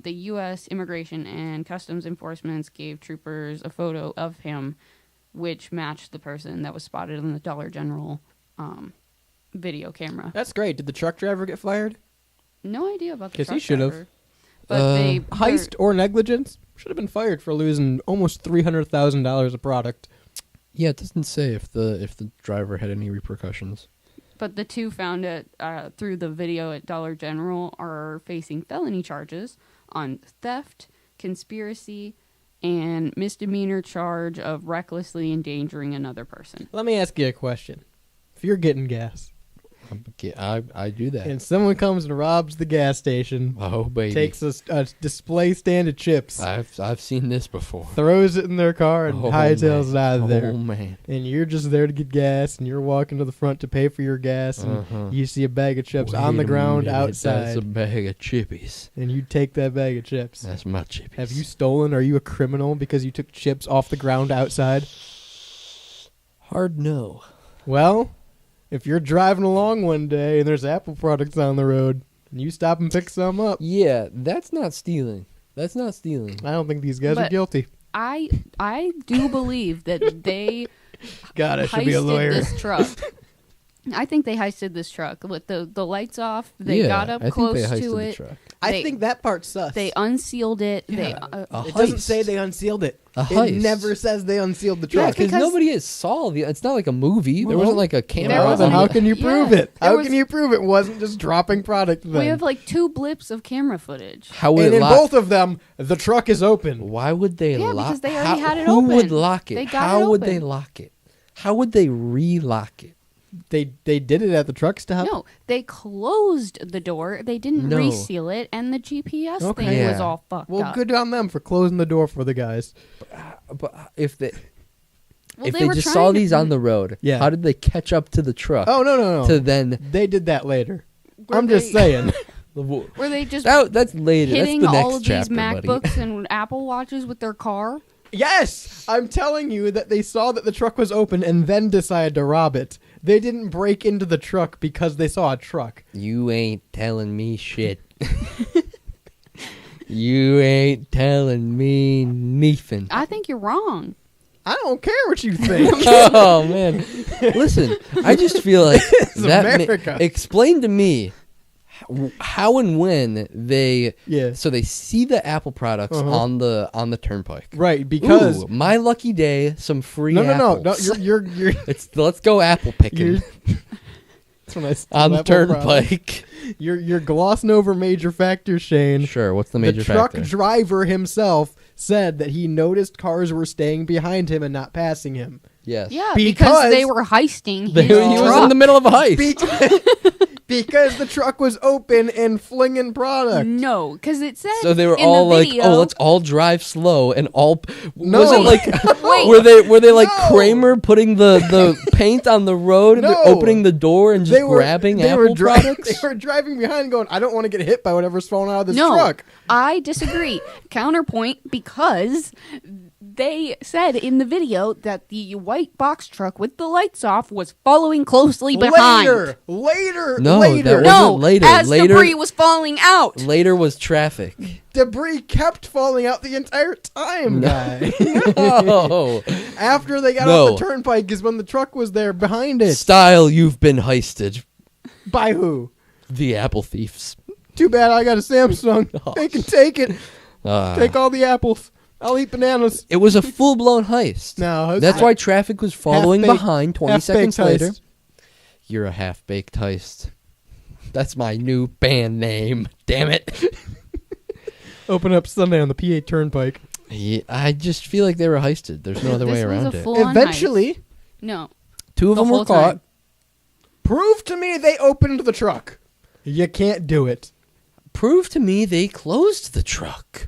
the U.S. Immigration and Customs Enforcement gave troopers a photo of him, which matched the person that was spotted on the Dollar General video camera. That's great. Did the truck driver get fired? No idea about the Because truck he should have. driver. But Heist or negligence should have been fired for losing almost $300,000 of product. Yeah, it doesn't say if the driver had any repercussions. But the 2 found it through the video at Dollar General are facing felony charges on theft, conspiracy, and misdemeanor charge of recklessly endangering another person. Let me ask you a question. If you're getting gas I do that. And someone comes and robs the gas station. Oh, baby. Takes a display stand of chips. I've seen this before. Throws it in their car and hightails it out of there. Oh, man. And you're just there to get gas, and you're walking to the front to pay for your gas, and you see a bag of chips on the ground outside. That's a bag of chippies. And you take that bag of chips. That's my chippies. Have you stolen? Are you a criminal because you took chips off the ground outside? Hard no. Well, if you're driving along one day and there's Apple products on the road, and you stop and pick some up. Yeah, that's not stealing. That's not stealing. I don't think these guys are guilty. I do believe that they God, I should be a heisted lawyer. this truck. I think they heisted this truck with the lights off. They Yeah, got up I think close they heisted to the it. truck. I think that part's sus. They unsealed it. Yeah. A It doesn't heist. say they unsealed it. A It heist. never says they unsealed the Yeah, truck. because nobody saw the. It's not like a movie. There wasn't like a camera. Well, then on how the- can you prove Yeah, it? there How was- can you prove it wasn't just dropping product then? We have like 2 blips of camera footage. How would and it in lock? both of them, the truck is open. Why would they Yeah, lock? because they already had it Who open. would lock it? They got How it would they open. lock it? How would they relock it? They did it at the truck stop. No, they closed the door. They didn't No. reseal it, and the GPS Okay. thing was Yeah. all fucked Well, up. good on them for closing the door for the guys. But if they. Well, if they they were just trying saw to- these on the road, Yeah. how did they catch up to the truck? Oh no! To then They did that later. Were I'm just they- saying. Were they just that's later. hitting That's the next all of chapter, these buddy. MacBooks and Apple Watches with their car? Yes, I'm telling you that they saw that the truck was open and then decided to rob it. They didn't break into the truck because they saw a truck. You ain't telling me shit. You ain't telling me nothing. I think you're wrong. I don't care what you think. Oh man, listen. I just feel like It's that. America. Explain to me how and when they. Yeah. So they see the Apple products on the turnpike. Right, because Ooh, my lucky day, some free. no, apples. you're Let's go apple picking That's when I steal on the Apple products. turnpike. You're glossing over major factors, Shane. Sure. What's the major The truck factor? driver himself said that he noticed cars were staying behind him and not passing him. Yes. Yeah, Because because they were heisting his He was truck. in the middle of a heist. Because the truck was open and flinging product. No, because it said So they were in all the like, video, "Oh, let's all drive slow," and all. No. Was it like Wait. were they like No. Kramer putting the paint on the road and No. opening the door and just grabbing they Apple were products? They were driving behind and going, I don't want to get hit by whatever's falling out of this No, truck. I disagree. Counterpoint, because they said in the video that the white box truck with the lights off was following closely behind. Later. No, later. that No, wasn't later. as Later- debris was falling out. Later was traffic. Debris kept falling out the entire time, guy. No. After they got No. off the turnpike is when the truck was there behind it. Style, you've been heisted. By who? The Apple thieves. Too bad I got a Samsung. They can take it. Ah. Take all the apples. I'll eat bananas. It was a full-blown heist. No, That's why traffic was following half-baked- behind 20 half-baked seconds later. heist. You're a half-baked heist. That's my new band name. Damn it. Open up Sunday on the PA Turnpike. Yeah, I just feel like they were heisted. There's no other way This was around a it. full-on Eventually, heist. No. Two of the them were whole caught. time. prove to me they opened the truck. You can't do it. Prove to me they closed the truck.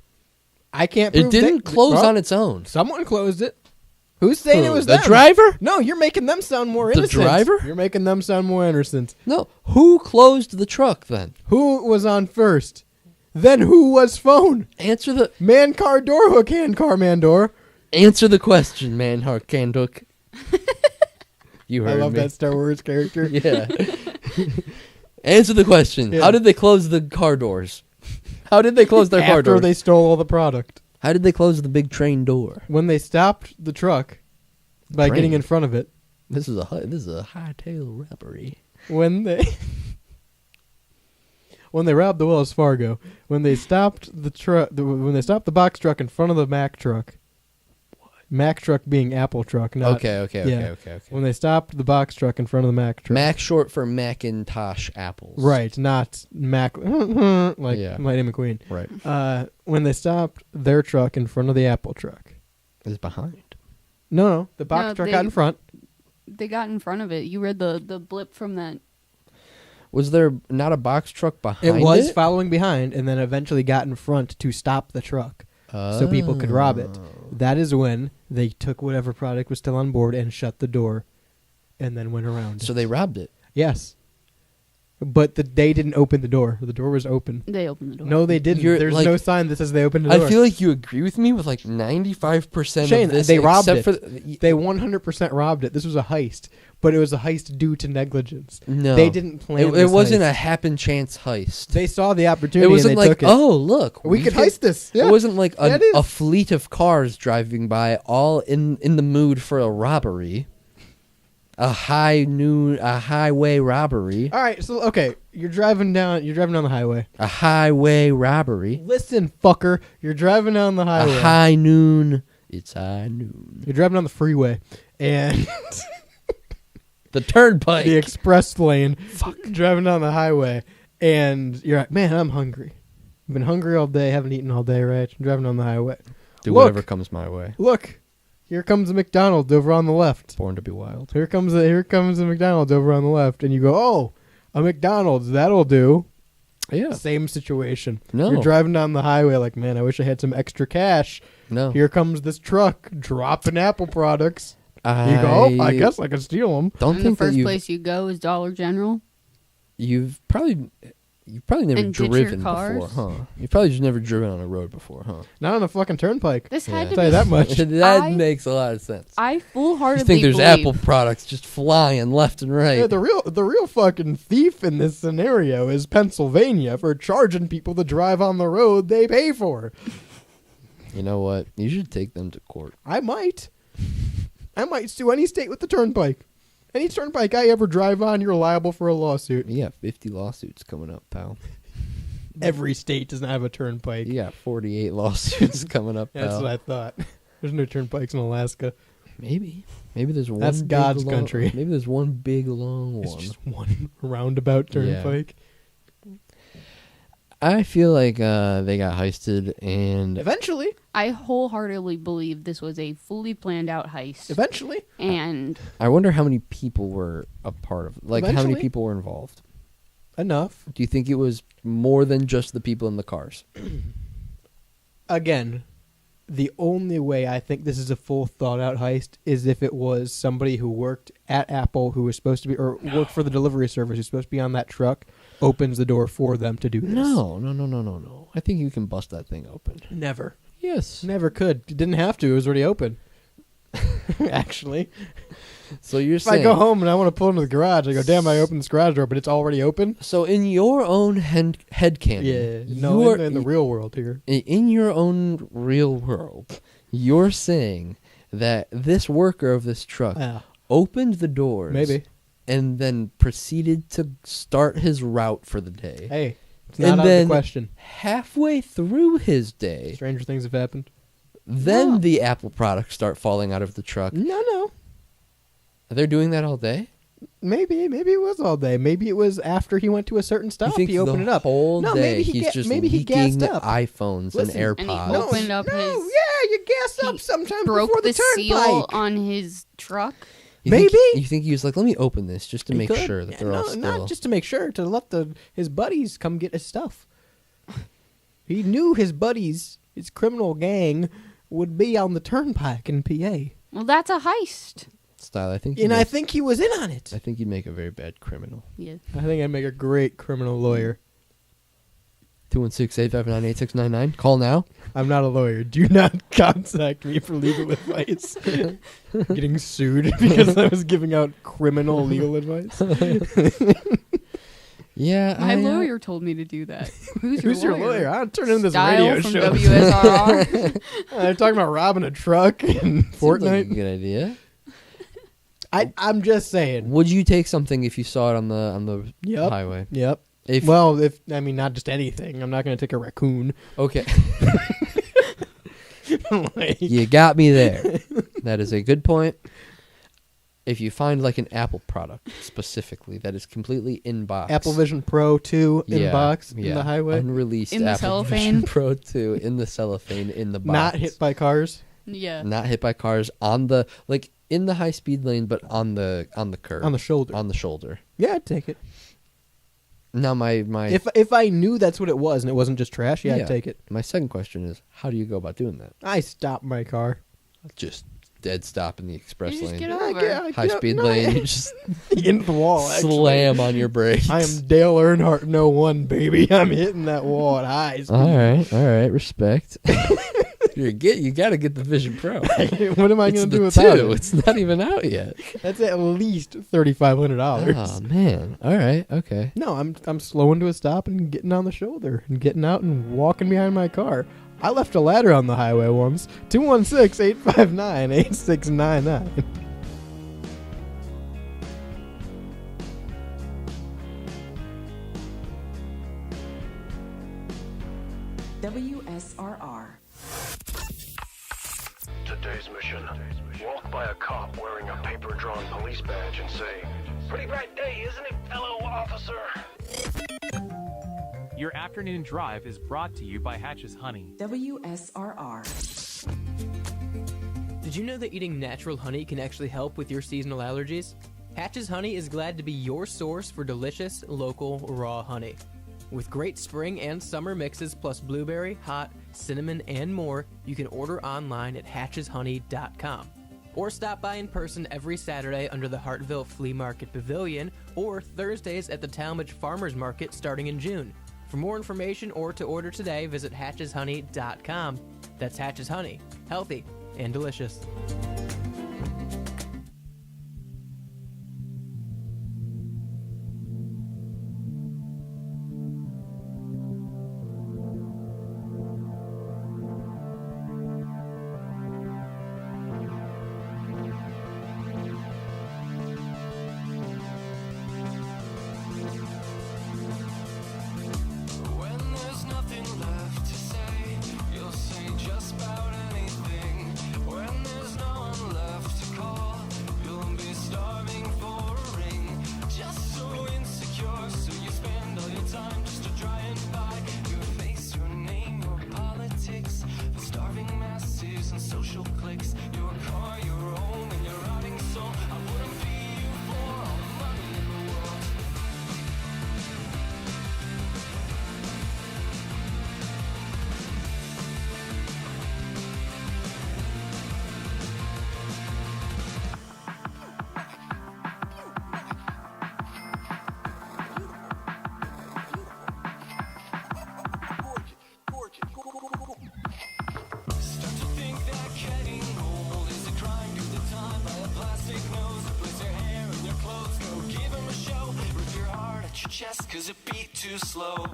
I can't It prove didn't they- close well, on its own. Someone closed it. Who's saying Who, it was the them? driver? No, you're making them sound more The innocent. driver? You're making them sound more innocent. No. Who closed the truck then? Who was on first? Then who was phone? Answer the Man car door hook hand car man door. answer the question, man. Harkanduk. You I heard love me. that Star Wars character. Yeah. Answer the question. Yeah. How did they close the car doors? How did they close their car After doors? they stole all the product. How did they close the big train door? When they stopped the truck by Train? getting in front of it. This is a hightail robbery. When they robbed the Wells Fargo, when they stopped the truck, when they stopped the box truck in front of the Mac truck. Mac truck being Apple truck, not Okay. When they stopped the box truck in front of the Mac truck. Mac short for Macintosh apples. Right, not Mac like Yeah. Lightning McQueen. Right. When they stopped their truck in front of the Apple truck. Is behind. No, the box No, truck they- got in front. They got in front of it. You read the blip from that Was there not a box truck behind It it? was following behind, and then eventually got in front to stop the truck, so people could rob it. That is when they took whatever product was still on board and shut the door, and then went around. So they robbed it. Yes. But they didn't open the door. The door was open. They opened the door. No, they didn't. There's no sign that says they opened the door. I feel like you agree with me with like 95% Shane, of this. they robbed it. except for They 100% robbed it. This was a heist, but it was a heist due to negligence. No, They didn't plan It this wasn't heist. a happen chance heist. They saw the opportunity. It wasn't and they like, took it. oh look, we could heist this. Yeah. It wasn't like Yeah, it is. a fleet of cars driving by, all in the mood for a robbery, a highway robbery, All right, so okay, you're driving down the highway. a highway robbery, Listen, fucker, you're driving down the highway. a high noon. It's high noon. You're driving down the freeway, and The turnpike. the express lane. Driving down the highway, and you're like, man, I'm hungry. I've been hungry all day. Haven't eaten all day. Right? I'm driving down the highway. Do Look, whatever comes my way. Look, here comes a McDonald's over on the left. Born to be wild. Here comes a McDonald's over on the left, and you go, oh, a McDonald's, that'll do. Yeah. Same situation. No. You're driving down the highway like, man, I wish I had some extra cash. No. Here comes this truck dropping Apple products. You go, oh, I guess I can steal them. Don't And think the that first you've, place you go is Dollar General. you've probably never And ditch your driven cars? before, huh? You've probably just never driven on a road before, huh? Not on the fucking turnpike. This had Yeah. to Tell you be. that much. That makes a lot of sense. I You full-heartedly think there's believe Apple products just flying left and right? Yeah, the real fucking thief in this scenario is Pennsylvania for charging people to drive on the road they pay for. You know what? You should take them to court. I might sue any state with the turnpike. Any turnpike I ever drive on, you're liable for a lawsuit. You got 50 lawsuits coming up, pal. Every state does not have a turnpike. You got 48 lawsuits coming up, That's pal. what I thought. There's no turnpikes in Alaska. Maybe there's one. That's big God's long- country. Maybe there's one big long one. It's just one roundabout turnpike. I feel like they got heisted, and Eventually. I wholeheartedly believe this was a fully planned out heist. Eventually. And I wonder how many people were a part of it. Like, how many Eventually. people were involved? Enough. Do you think it was more than just the people in the cars? Again, the only way I think this is a full thought out heist is if it was somebody who worked at Apple who was supposed to be, or worked for the delivery service who's supposed to be on that truck, opens the door for them to do this. No. I think you can bust that thing open. Never. Yes. Never could. You didn't have to. It was already open. Actually. So you're If saying... I go home and I want to pull into the garage, I go, damn, I opened this garage door, but it's already open? So in your own headcanon... Yeah. No, in the real world here. In your own real world, you're saying that this worker of this truck opened the doors... Maybe. And then proceeded to start his route for the day. Hey, it's not out of the question. Halfway through his day... Stranger things have happened. Then the Apple products start falling out of the truck. No. They're doing that all day? Maybe it was all day. Maybe it was after he went to a certain stop. think He opened the it up. whole no, day maybe he's just maybe he leaking gassed up. iPhones Listen, and And he AirPods. opened up his... Yeah, you gas up sometimes broke before the the seal turnpike. on his truck. You think he was like, let me open this just to He make could. sure that Yeah, they're all no, still... not just to make sure, to let his buddies come get his stuff. He knew his buddies, his criminal gang, would be on the turnpike in PA. Well, that's a heist. Style, I think. And I think he was in on it. I think you'd make a very bad criminal. Yeah. I think I'd make a great criminal lawyer. 216-859-8699. Call now. I'm not a lawyer. Do not contact me for legal advice. Getting sued because I was giving out criminal legal advice. Yeah, My lawyer told me to do that. Who's your lawyer? I'll turn into this Style radio from show. WSRR. They're talking about robbing a truck in Fortnite. Like a good idea. I'm just saying. Would you take something if you saw it on the Yep. highway? Yep. If Not just anything. I'm not going to take a raccoon. Okay. Like- You got me there. That is a good point. If you find like an Apple product specifically that is completely in box, Apple Vision Pro 2 in box in the highway. unreleased In the Apple cellophane. Vision Pro 2 in the cellophane in the box, Not hit by cars. Yeah. not hit by cars on the in the high speed lane, but on the curb, On the shoulder. on the shoulder. Yeah, I'd take it. Now my If I knew that's what it was and it wasn't just trash, I'd take it. My second question is, how do you go about doing that? I stop my car. Just dead stop in the express just lane. get over. High speed lane. You just in the wall. Actually. Slam on your brakes. I am Dale Earnhardt, no one, baby. I'm hitting that wall at high speed. All right. Respect. You got to get the Vision Pro. What am I going to do without it? It's not even out yet. That's at least $3,500. Oh man! All right, okay. No, I'm slowing to a stop and getting on the shoulder and getting out and walking behind my car. I left a ladder on the highway once. 216-859-8699. WSRR. Today's mission. Walk by a cop wearing a paper-drawn police badge and say, "Pretty bright day, isn't it, fellow officer?" Your afternoon drive is brought to you by Hatch's Honey. WSRR. Did you know that eating natural honey can actually help with your seasonal allergies? Hatch's Honey is glad to be your source for delicious, local, raw honey. With great spring and summer mixes plus blueberry, hot, cinnamon, and more, you can order online at hatcheshoney.com. Or stop by in person every Saturday under the Hartville Flea Market Pavilion or Thursdays at the Talmadge Farmers Market starting in June. For more information or to order today, visit hatcheshoney.com. That's Hatch's Honey. Healthy and delicious. Chest, 'cause it beat too slow.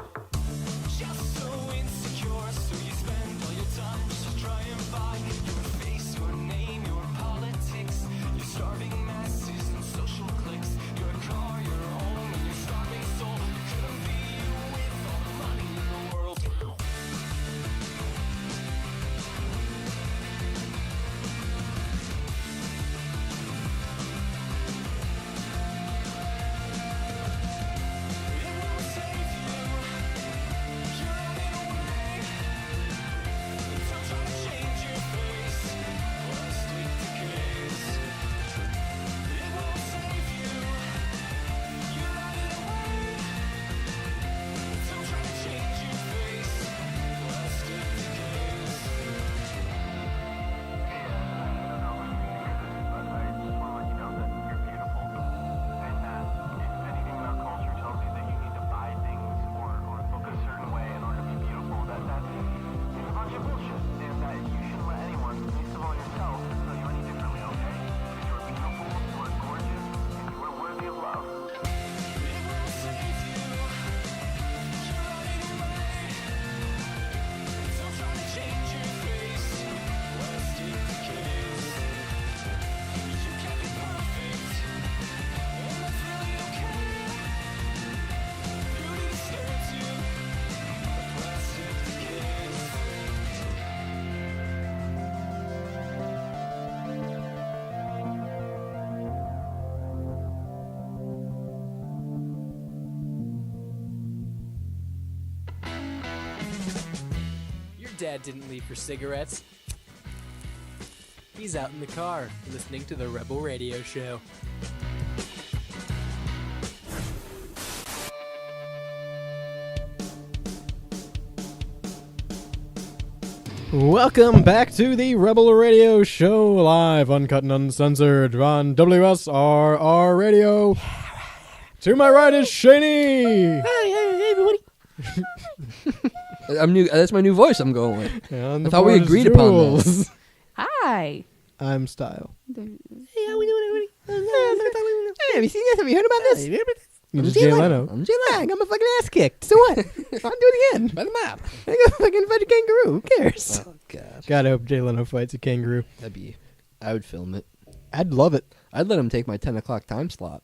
Just so insecure, so you spend all your time just to try and find your face, your name, your politics, your starving masses and social cliques, your car, your home, and your starving soul. You couldn't be you with all the money in the world. Dad didn't leave for cigarettes. He's out in the car, listening to the Rebel Radio Show. Welcome back to the Rebel Radio Show, live, uncut and uncensored on WSRR Radio. To my right is Shani. Hey, everybody. I'm new. That's my new voice I'm going with. And I thought we agreed upon this. Hi. I'm Style. There- Hey, how we doing, everybody? Hey, have you seen this? Have you heard about this? I'm It's Jay Jay Leno. Leno. I'm Jay Leno. I got my fucking ass kicked. So what? I'll do it again. By the map. I got fucking fight a kangaroo. Who cares? Oh, God. God, I hope Jay Leno fights a kangaroo. I would film it. I'd love it. I'd let him take my 10 o'clock time slot.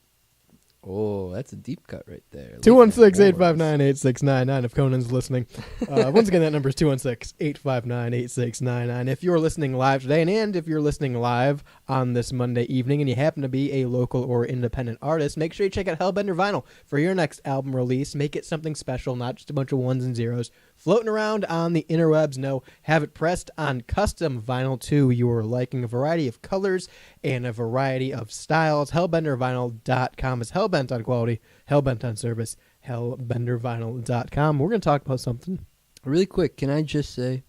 Oh, that's a deep cut right there. 216-859-8699 if Conan's listening. Once again, that number is 216-859-8699. If you're listening live today, and if you're listening live on this Monday evening and you happen to be a local or independent artist, make sure you check out Hellbender Vinyl for your next album release. Make it something special, not just a bunch of ones and zeros floating around on the interwebs. No, have it pressed on custom vinyl to your liking, a variety of colors and a variety of styles. Hellbendervinyl.com is hellbent on quality, hellbent on service. Hellbendervinyl.com. We're going to talk about something really quick. Can I just say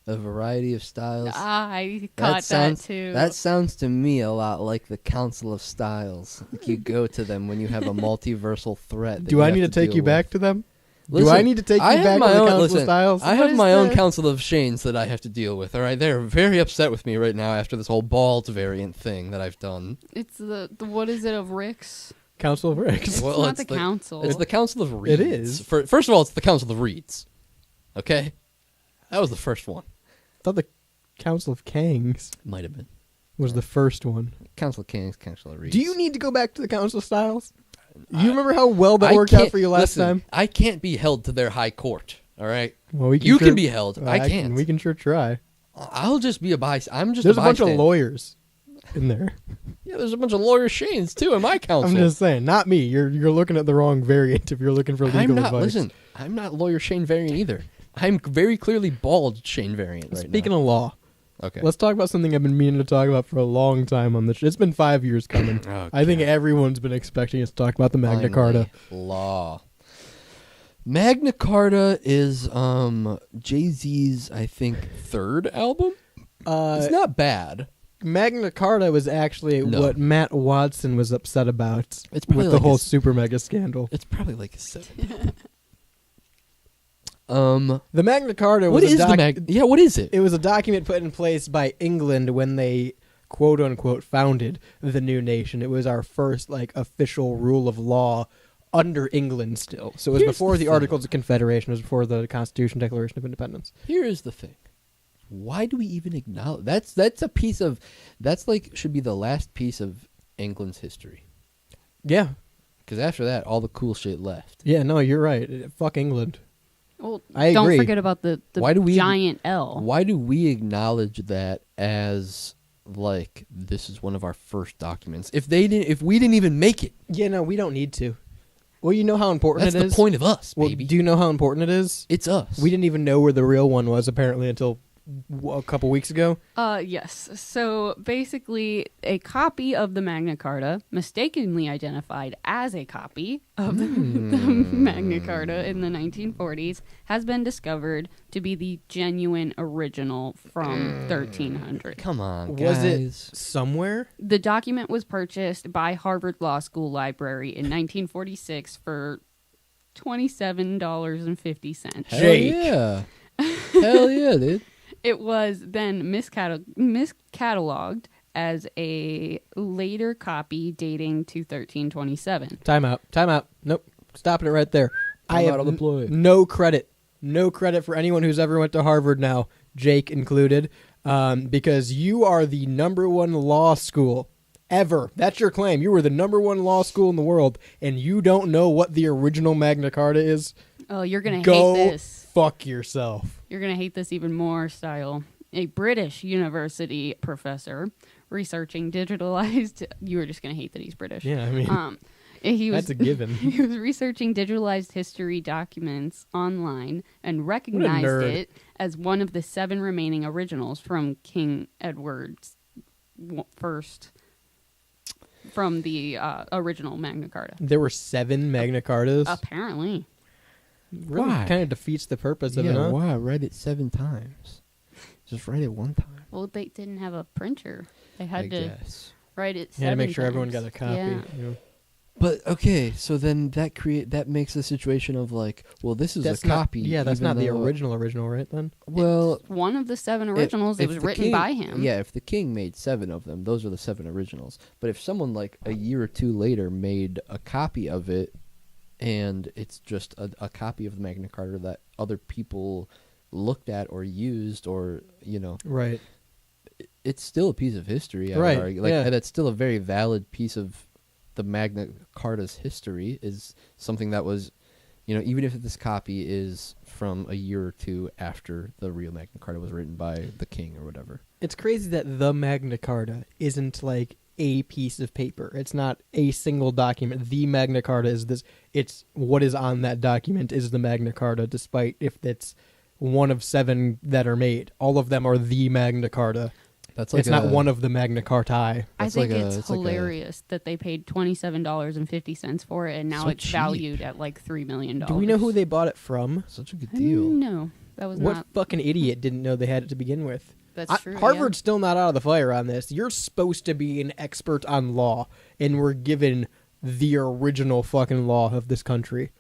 a variety of styles? I caught that too. That sounds to me a lot like the Council of Styles. Like you go to them when you have a multiversal threat. Do I need to take you back to them? Listen, Do I need to take you back to the Council of Styles? I have my own Council of Shanes that I have to deal with. All right, they're very upset with me right now after this whole bald variant thing that I've done. It's the what is it of Ricks? Council of Ricks. Well, not the council. It's the Council of Reeds. It is. First of all, it's the Council of Reeds. Okay, that was the first one. I thought the Council of Kangs might have been was the first one. Council of Kangs, Council of Reeds. Do you need to go back to the Council of Styles? You remember how well that worked out for you last time? I can't be held to their high court. All right. Well, you can be held. I can. can't. We can sure try. I'll just be a I'm just. There's a bunch of bystander. lawyers in there. Yeah, there's a bunch of lawyer Shanes too in my council. I'm just saying, not me. You're looking at the wrong variant if you're looking for legal advice. Listen, I'm not lawyer Shane variant either. I'm very clearly bald Shane variant right Speaking now. of law, okay, let's talk about something I've been meaning to talk about for a long time on this. It's been 5 years coming. I think everyone's been expecting us to talk about the Magna Carta. Law. Magna Carta is Jay-Z's, I think, third album. It's not bad. Magna Carta was actually what Matt Watson was upset about It's with the whole super mega scandal. It's probably like a 7. The Magna Carta was what is what is it? It was a document put in place by England when they quote unquote founded the new nation. It was our first official rule of law under England still. So it was before the Articles of Confederation, it was before the Constitution, Declaration of Independence. Here is the thing. Why do we even acknowledge that's a piece of should be the last piece of England's history. Yeah. Because after that all the cool shit left. Yeah, no, you're right. Fuck England. Well, I don't agree. forget about the giant L. Why do we acknowledge that as this is one of our first documents? If we didn't even make it. Yeah, no, we don't need to. Well, you know how important That's it is. the point of us, Well, baby. do you know how important it is? It's us. We didn't even know where the real one was apparently until a couple weeks ago. Yes. So basically, a copy of the Magna Carta, mistakenly identified as a copy of the Magna Carta in the 1940s, has been discovered to be the genuine original from 1300. Come on, guys. Was it somewhere? The document was purchased by Harvard Law School Library in 1946 for $27.50. Jake. Yeah. Hell yeah, dude. It was then miscatalogued as a later copy dating to 1327. Time out. Nope. Stopping it right there. I Time have out on the play. no credit. No credit for anyone who's ever went to Harvard now, Jake included, because you are the #1 law school ever. That's your claim. You were the #1 law school in the world, and you don't know what the original Magna Carta is? Oh, you're going to Go hate this. fuck yourself. You're going to hate this even more, Style. A British university professor researching digitalized... You were just going to hate that he's British. Yeah, I mean, he was, that's a given. He was researching digitalized history documents online and recognized nerd. it as one of the 7 remaining originals from King Edward's first... from the original Magna Carta. There were 7 Magna Cartas? Apparently. Really Why? kind of defeats the purpose of it, huh? Why? I read it 7 times. Just write it one time. Well, they didn't have a printer. They had I to guess. write it. You had to make 7 sure everyone times. got a copy. Yeah. You know? But okay, so then that makes a situation of like, well, this is That's a not- copy. Yeah, that's even not the though- original, right? Then. Well, One of the 7 if- originals. if It was the written king- by him. Yeah, if the king made 7 of them, those are the 7 originals. But if someone like a year or 2 later made a copy of it, and it's just a copy of the Magna Carta that other people looked at or used, or Right. it's still a piece of history. I would Right, argue. Like, yeah. and it's still a very valid piece of the Magna Carta's history. Is something that was, even if this copy is from a year or 2 after the real Magna Carta was written by the king or whatever. It's crazy that the Magna Carta isn't like a piece of paper. It's not a single document. The Magna Carta is this. It's what is on that document is the Magna Carta, despite if it's one of 7 that are made. All of them are the Magna Carta. That's like it's not one of the Magna Cartae. I That's think like a- it's it's like a- hilarious that they paid $27.50 for it, and now So it's cheap. valued at like $3 million. Do we know who they bought it from? Such a good deal. No, that was What not. fucking idiot didn't know they had it to begin with? That's true, Harvard's still not out of the fire on this. You're supposed to be an expert on law, and we're given the original fucking law of this country.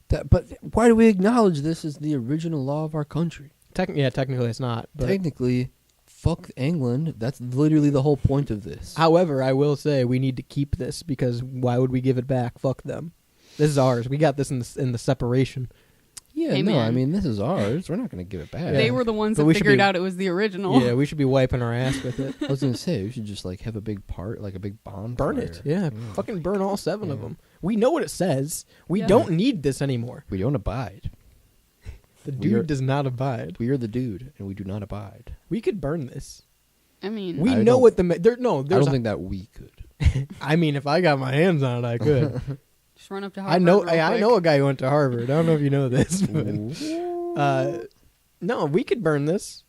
But why do we acknowledge this as the original law of our country? Technically it's not. But Technically, fuck England. That's literally the whole point of this. however, I will say we need to keep this because why would we give it back? Fuck them. This is ours. We got this in the separation. Yeah, Hey, no, man. I mean, this is ours. We're not going to give it back. They were the ones But that we should figured be- out it was the original. Yeah, we should be wiping our ass with it. I was going to say, we should just like have a big like a big bonfire. Burn it. Yeah, fucking burn all 7 of them. We know what it says. We Yeah. don't need this anymore. We don't abide. The We dude are- does not abide. We are the dude, and we do not abide. We could burn this. I mean, We I know don't- what the there's I don't think that we could. I mean, if I got my hands on it, I could. just run up to I Harvard. know. real I quick. know a guy who went to Harvard. I don't know if you know this, but no, we could burn this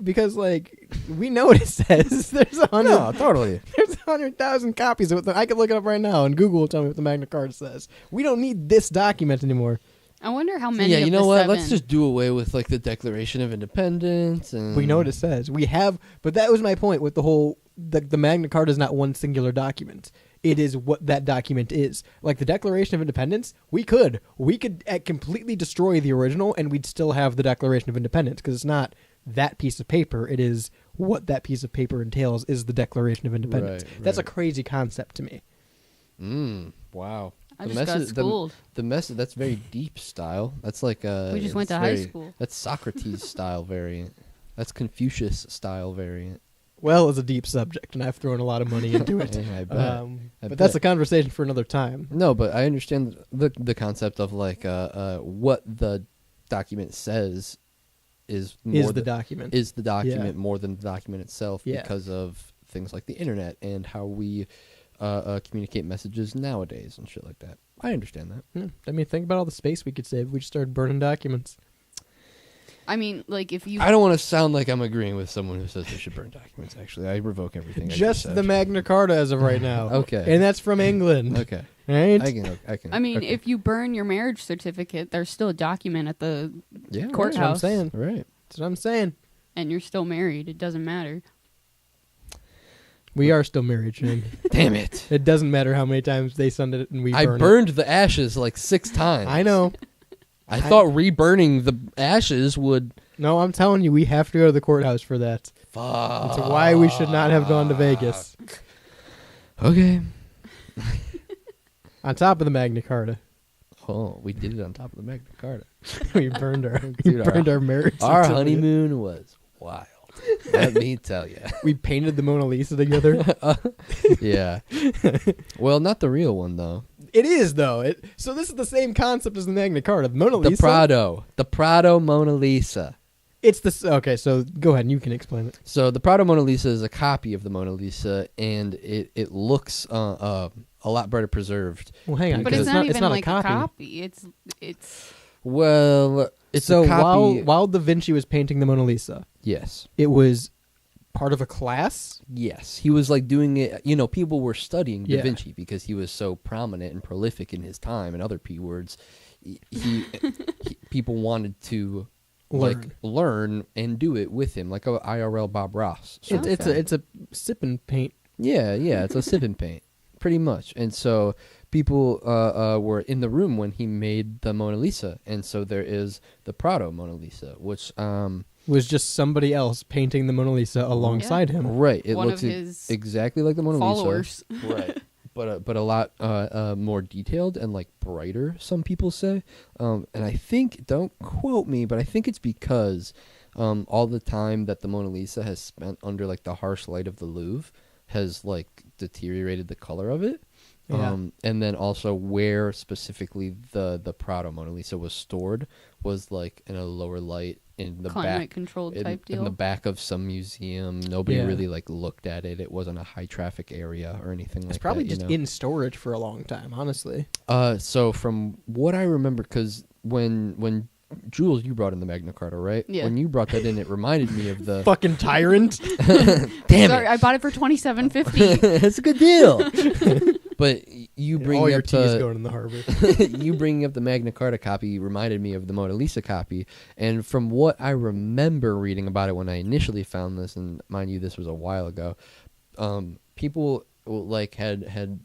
because, like, we know what it says. There's 100. No, totally. There's 100,000 copies of it. I could look it up right now, and Google will tell me what the Magna Carta says. We don't need this document anymore. I wonder how many. Yeah, of you know the what? 7 Let's just do away with like the Declaration of Independence. And We know what it says. We have, but that was my point with the whole. The Magna Carta is not one singular document. It is what that document is. Like the Declaration of Independence, we could completely destroy the original, and we'd still have the Declaration of Independence because it's not that piece of paper. It is what that piece of paper entails. Is the Declaration of Independence. Right, That's a right. crazy concept to me. Wow. I just got schooled. The message. That's very deep style. That's like We just went it's to high very- school. That's Socrates style variant. That's Confucius style variant. Well, it's a deep subject, and I've thrown a lot of money into it. I bet. I But that's bet. a conversation for another time. No, but I understand the concept of like what the document says is more the document. is the document Yeah. more than the document itself Yeah. because of things like the internet and how we communicate messages nowadays and shit like that. I understand that. Yeah. I mean, think about all the space we could save if we just started burning documents. I mean, like if you. I don't want to sound like I'm agreeing with someone who says they should burn documents. Actually, I revoke everything. Just I just the Magna Carta as of right now. Okay. And that's from England. Okay. Right? I can. I mean, okay. if you burn your marriage certificate, there's still a document at the Yeah, That's what I'm courthouse, saying. Right. That's what I'm saying. and you're still married. It doesn't matter. We are still married, Shane. Damn it. It doesn't matter how many times they send it and we I burn burned the ashes like 6 times. it. I know. I thought reburning the ashes would. No, I'm telling you, we have to go to the courthouse for that. Fuck. That's why we should not have gone to Vegas. Okay. On top of the Magna Carta. Oh, we did it on top of the Magna Carta. we burned our Dude, burned our marriage. Our certificate. honeymoon was wild. Let me tell you. We painted the Mona Lisa together. Yeah. Well, not the real one though. It is though. So this is the same concept as the Magna Carta. The Mona Lisa. The Prado Mona Lisa. It's the okay. So go ahead and you can explain it. So the Prado Mona Lisa is a copy of the Mona Lisa, and it looks a lot better preserved. Well, hang on, But because it's not even it's not like a copy. It's. Well, it's so a copy. while Da Vinci was painting the Mona Lisa, Yes. it was part of a class. Yes, he was like doing it. You know, people were studying Da Yeah. Vinci because he was so prominent and prolific in his time. And other P words, people wanted to learn and do it with him, like a IRL Bob Ross. sort of It's thing. a sip and paint. Yeah, it's a sip and paint, pretty much. And so people were in the room when he made the Mona Lisa, and so there is the Prado Mona Lisa, which was just somebody else painting the Mona Lisa alongside him. Right, it One looks of his exactly like the Mona followers. Lisa. Right, but a lot more detailed and like brighter. Some people say, and I think, don't quote me, but I think it's because all the time that the Mona Lisa has spent under like the harsh light of the Louvre has like deteriorated the color of it. Yeah. And then also where specifically the Prado Mona Lisa was stored was like in a lower light in the Climate back, controlled in, type in deal. the back of some museum. Nobody Yeah. really like looked at it. It wasn't a high traffic area or anything like that. It's probably just you know? in storage for a long time, honestly. So from what I remember, because when Jules, you brought in the Magna Carta, right? Yeah. When you brought that in, it reminded me of the Fucking tyrant. Damn Sorry, it! I bought it for $27.50. It's a good deal. But you bringing all your up tea's the, going in the harbor. you bringing up the Magna Carta copy reminded me of the Mona Lisa copy, and from what I remember reading about it when I initially found this, and mind you, this was a while ago, people like had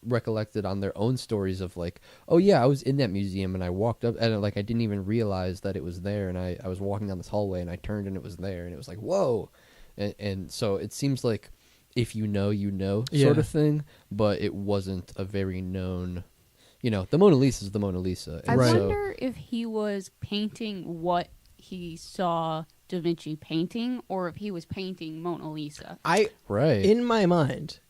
recollected on their own stories of like, oh yeah, I was in that museum and I walked up and like I didn't even realize that it was there, and I was walking down this hallway and I turned and it was there, and it was like, whoa, and so it seems like if you know sort Yeah. of thing, but it wasn't a very known, the Mona Lisa is the Mona Lisa. I and so- wonder if he was painting what he saw Da Vinci painting, or if he was painting Mona Lisa. Right. In my mind,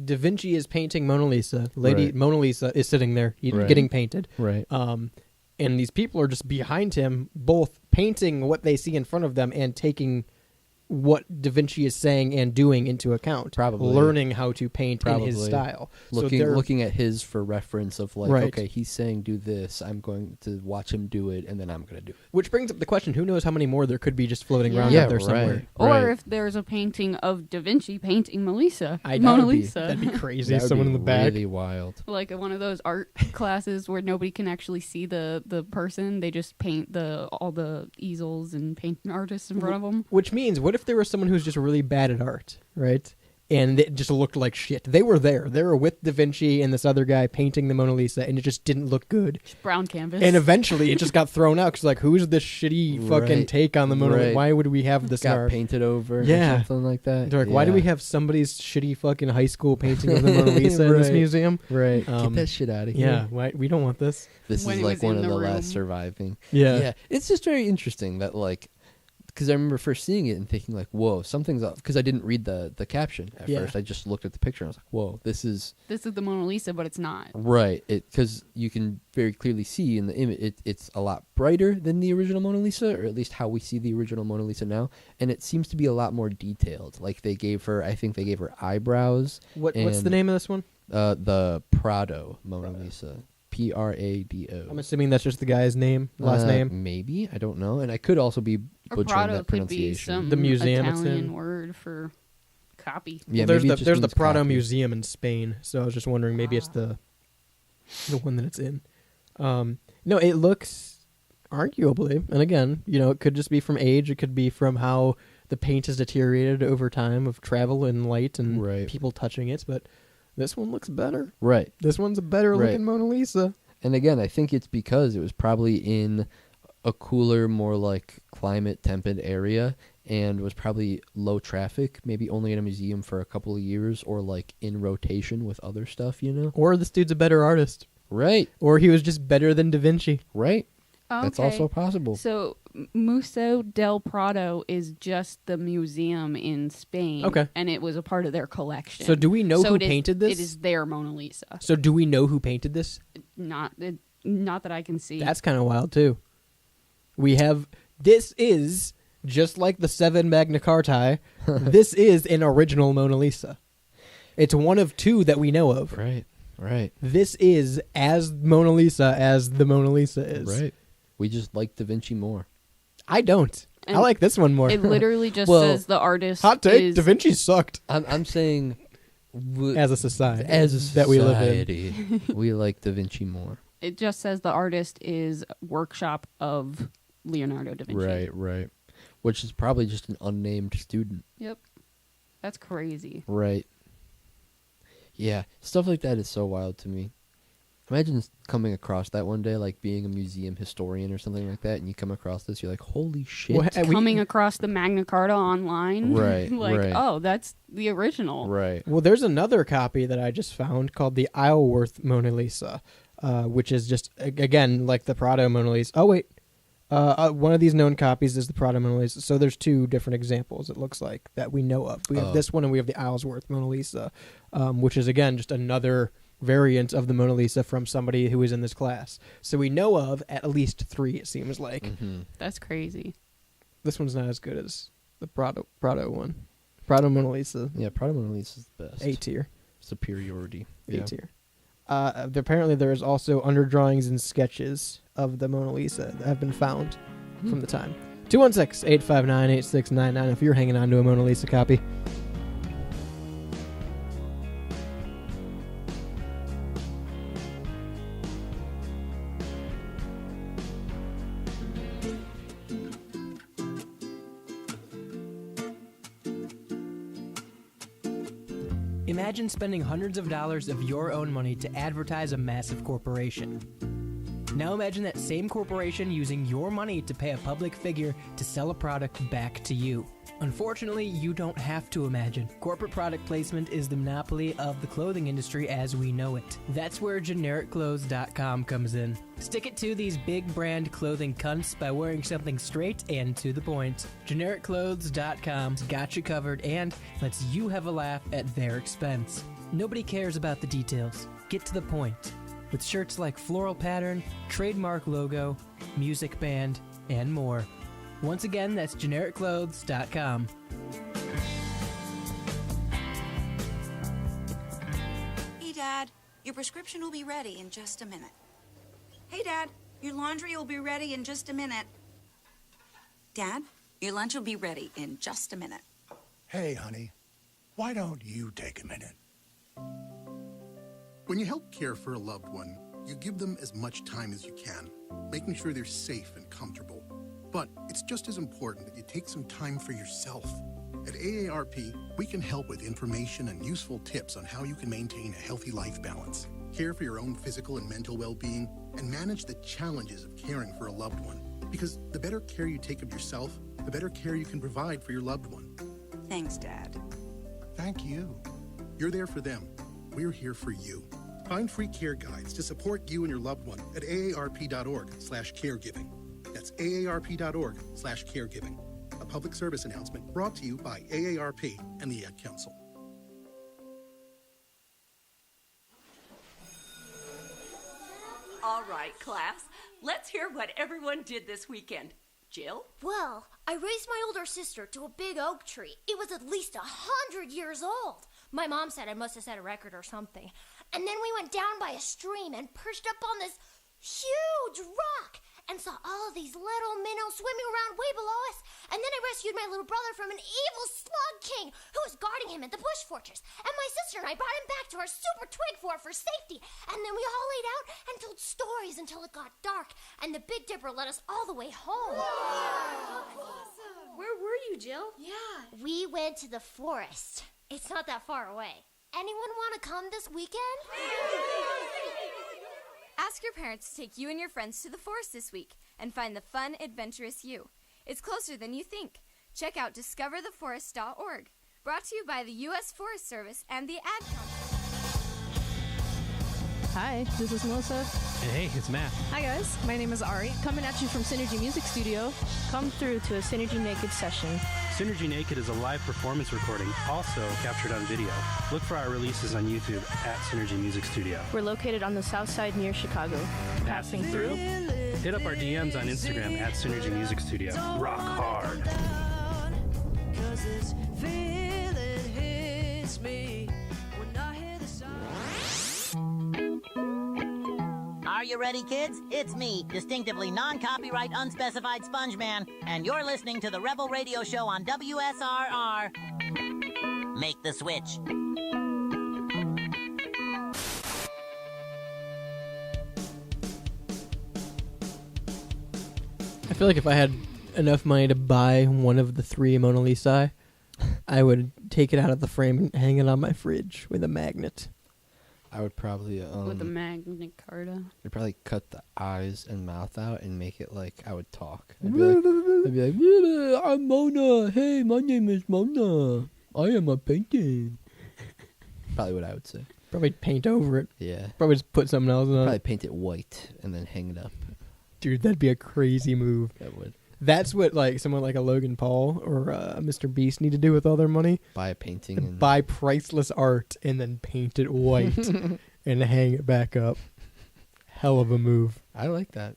Da Vinci is painting Mona Lisa. Lady Right. Mona Lisa is sitting there Right. getting painted. Right. And these people are just behind him, both painting what they see in front of them and taking what Da Vinci is saying and doing into account. Probably. Learning how to paint in his Probably. style. Looking at his for reference of like, Right. okay, he's saying do this, I'm going to watch him do it, and then I'm going to do it. Which brings up the question, who knows how many more there could be just floating around Yeah, out there somewhere. Or if there's a painting of Da Vinci painting Melissa. That Mona would be- Lisa. that'd be crazy. That would Someone be in the back. really wild. Like one of those art classes where nobody can actually see the person. They just paint all the easels and paint artists in front of them. Which means, what if there was someone who's just really bad at art, right? And it just looked like shit. They were there. They were with Da Vinci and this other guy painting the Mona Lisa, and it just didn't look good. Just brown canvas. And eventually, it just got thrown out because, like, who's this shitty fucking Right. take on the Mona Lisa? Right. Why would we have this? in Got our- painted over, Yeah. or something like that. They're like, why do we Yeah. have somebody's shitty fucking high school painting of the Mona Lisa in this Right. museum? Right. Get that shit out of here. Yeah, why, we don't want this. This When is it like was one in of the the room. last surviving. Yeah. It's just very interesting that like, because I remember first seeing it and thinking like, whoa, something's up. Because I didn't read the caption at Yeah. first. I just looked at the picture and I was like, whoa, this is the Mona Lisa, but it's not. right. Because you can very clearly see in the image, it's a lot brighter than the original Mona Lisa, or at least how we see the original Mona Lisa now. And it seems to be a lot more detailed. Like I think they gave her eyebrows. What's the and, name of this one? The Prado Mona Lisa. Prado. I'm assuming that's just the guy's name, last name. Maybe, I don't know, and I could also be Or butchering Prado that could be pronunciation. some The museum it's Italian in. word for copy. Yeah, Well, there's maybe the it just there's the means Prado copy. Museum in Spain, so I was just wondering maybe it's the one that it's in. No, it looks arguably, and again, it could just be from age. It could be from how the paint has deteriorated over time of travel and light and Right. people touching it. But this one looks better. Right. This one's a better Right. looking Mona Lisa. And again, I think it's because it was probably in a cooler, more like climate temperate area, and was probably low traffic, maybe only in a museum for a couple of years, or like in rotation with other stuff, Or this dude's a better artist. Right. Or he was just better than Da Vinci. Right. That's Okay. also possible. So Museo del Prado is just the museum in Spain. Okay. And it was a part of their collection. So do we know who it is- painted this? It is their Mona Lisa. So do we know who painted this? Not that I can see. That's kind of wild too. This is just like the 7 Magna Cartae. This is an original Mona Lisa. It's one of 2 that we know of. Right. Right. This is as Mona Lisa as the Mona Lisa is. Right. We just like Da Vinci more. I don't. I And like this one more. It literally just Well, says the artist Hot take, is Da Vinci sucked. I'm saying As a society. as a that we live in. society, we like Da Vinci more. It just says the artist is workshop of Leonardo da Vinci. Right. Which is probably just an unnamed student. Yep. That's crazy. Right. Yeah, stuff like that is so wild to me. Imagine coming across that one day, like being a museum historian or something like that, and you come across this, you're like, holy shit. Coming across the Magna Carta online. Right, like, right. oh, that's the original. Right. Well, there's another copy that I just found called the Isleworth Mona Lisa, which is just, again, like the Prado Mona Lisa. Oh, wait. One of these known copies is the Prado Mona Lisa. So there's two different examples, it looks like, that we know of. We have this one and we have the Isleworth Mona Lisa, which is, again, just another variant of the Mona Lisa from somebody who was in this class. So we know of at least 3, it seems like. Mm-hmm. That's crazy. This one's not as good as the Prado one. Prado Mona Lisa. Yeah, Prado Mona Lisa is the best. A tier. Superiority. A tier. Apparently there is also underdrawings and sketches of the Mona Lisa that have been found from the time. 216-859-8699 if you're hanging on to a Mona Lisa copy. Imagine spending hundreds of dollars of your own money to advertise a massive corporation. Now imagine that same corporation using your money to pay a public figure to sell a product back to you. Unfortunately, you don't have to imagine. Corporate product placement is the monopoly of the clothing industry as we know it. That's where GenericClothes.com comes in. Stick it to these big brand clothing cunts by wearing something straight and to the point. GenericClothes.com's got you covered and lets you have a laugh at their expense. Nobody cares about the details. Get to the point. With shirts like floral pattern, trademark logo, music band, and more. Once again, that's GenericClothes.com. Hey, Dad, your prescription will be ready in just a minute. Hey, Dad, your laundry will be ready in just a minute. Dad, your lunch will be ready in just a minute. Hey, honey, why don't you take a minute? When you help care for a loved one, you give them as much time as you can, making sure they're safe and comfortable. But it's just as important that you take some time for yourself. At AARP, we can help with information and useful tips on how you can maintain a healthy life balance, care for your own physical and mental well-being, and manage the challenges of caring for a loved one. Because the better care you take of yourself, the better care you can provide for your loved one. Thanks, Dad. Thank you. You're there for them. We're here for you. Find free care guides to support you and your loved one at aarp.org/caregiving. That's aarp.org/caregiving. A public service announcement brought to you by AARP and the Ad Council. All right, class. Let's hear what everyone did this weekend. Jill? Well, I raised my older sister to a big oak tree. It was at least 100 years old. My mom said I must have set a record or something. And then we went down by a stream and perched up on this huge rock and saw all of these little minnows swimming around way below us. And then I rescued my little brother from an evil slug king who was guarding him at the bush fortress. And my sister and I brought him back to our super twig fort for safety. And then we all laid out and told stories until it got dark. And the Big Dipper led us all the way home. Wow. Awesome. Where were you, Jill? Yeah. We went to the forest. It's not that far away. Anyone want to come this weekend? Ask your parents to take you and your friends to the forest this week and find the fun, adventurous you. It's closer than you think. Check out discovertheforest.org. Brought to you by the U.S. Forest Service and the Ad Council. Hi, this is Melissa. And hey, it's Matt. Hi guys, my name is Ari. Coming at you from Synergy Music Studio. Come through to a Synergy Naked session. Synergy Naked is a live performance recording, also captured on video. Look for our releases on YouTube at Synergy Music Studio. We're located on the south side near Chicago. Passing through. Hit up our DMs on Instagram at Synergy Music Studio. Rock hard. 'Cause this feeling hits me when I hear the sound. Are you ready, kids? It's me, distinctively non-copyright, unspecified Sponge Man, and you're listening to the Rebel Radio Show on WSRR. Make the switch. I feel like if I had enough money to buy one of the 3 Mona Lisa, I would take it out of the frame and hang it on my fridge with a magnet. I would probably with a Magna Carta. I'd probably cut the eyes and mouth out and make it like I would talk. I'd be like, "Yeah, I'm Mona. Hey, my name is Mona. I am a painting." Probably what I would say. Probably paint over it. Yeah. Probably just put something else on Probably it. paint it white and then hang it up. Dude, that'd be a crazy move. That would. That's what like someone like a Logan Paul or Mr. Beast need to do with all their money. Buy a painting and buy priceless art and then paint it white and hang it back up. Hell of a move. I like that.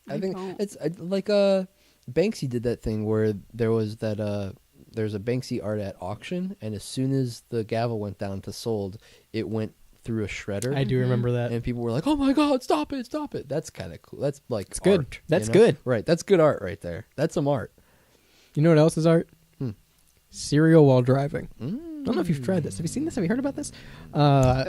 I think don't. it's like Banksy did that thing where there was that there's a Banksy art at auction, and as soon as the gavel went down to sold, it went through a shredder. I do remember that. And people were like, "Oh my god, stop it, stop it." That's kind of cool. That's like It's good. art, That's you know? good. Right, that's good art right there. That's some art. You know what else is art? Cereal while driving. Mm. I don't know if you've tried this. Have you seen this? Have you heard about this?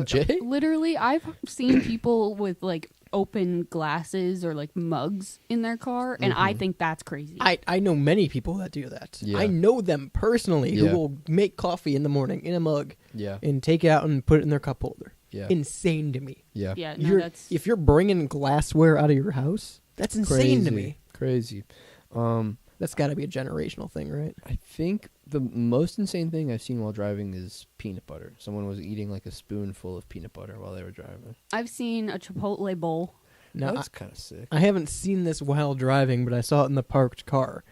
Jay? Literally, I've seen people with like open glasses or like mugs in their car, and I think that's crazy. I know many people that do that. Yeah. I know them personally Yeah. who will make coffee in the morning in a mug Yeah. and take it out and put it in their cup holder. Yeah. Insane to me. Yeah. Yeah, no, that's If you're bringing glassware out of your house, that's insane to me. Crazy. That's got to be a generational thing, right? I think the most insane thing I've seen while driving is peanut butter. Someone was eating like a spoonful of peanut butter while they were driving. I've seen a Chipotle bowl. Now, That's kind of sick. I haven't seen this while driving, but I saw it in the parked car.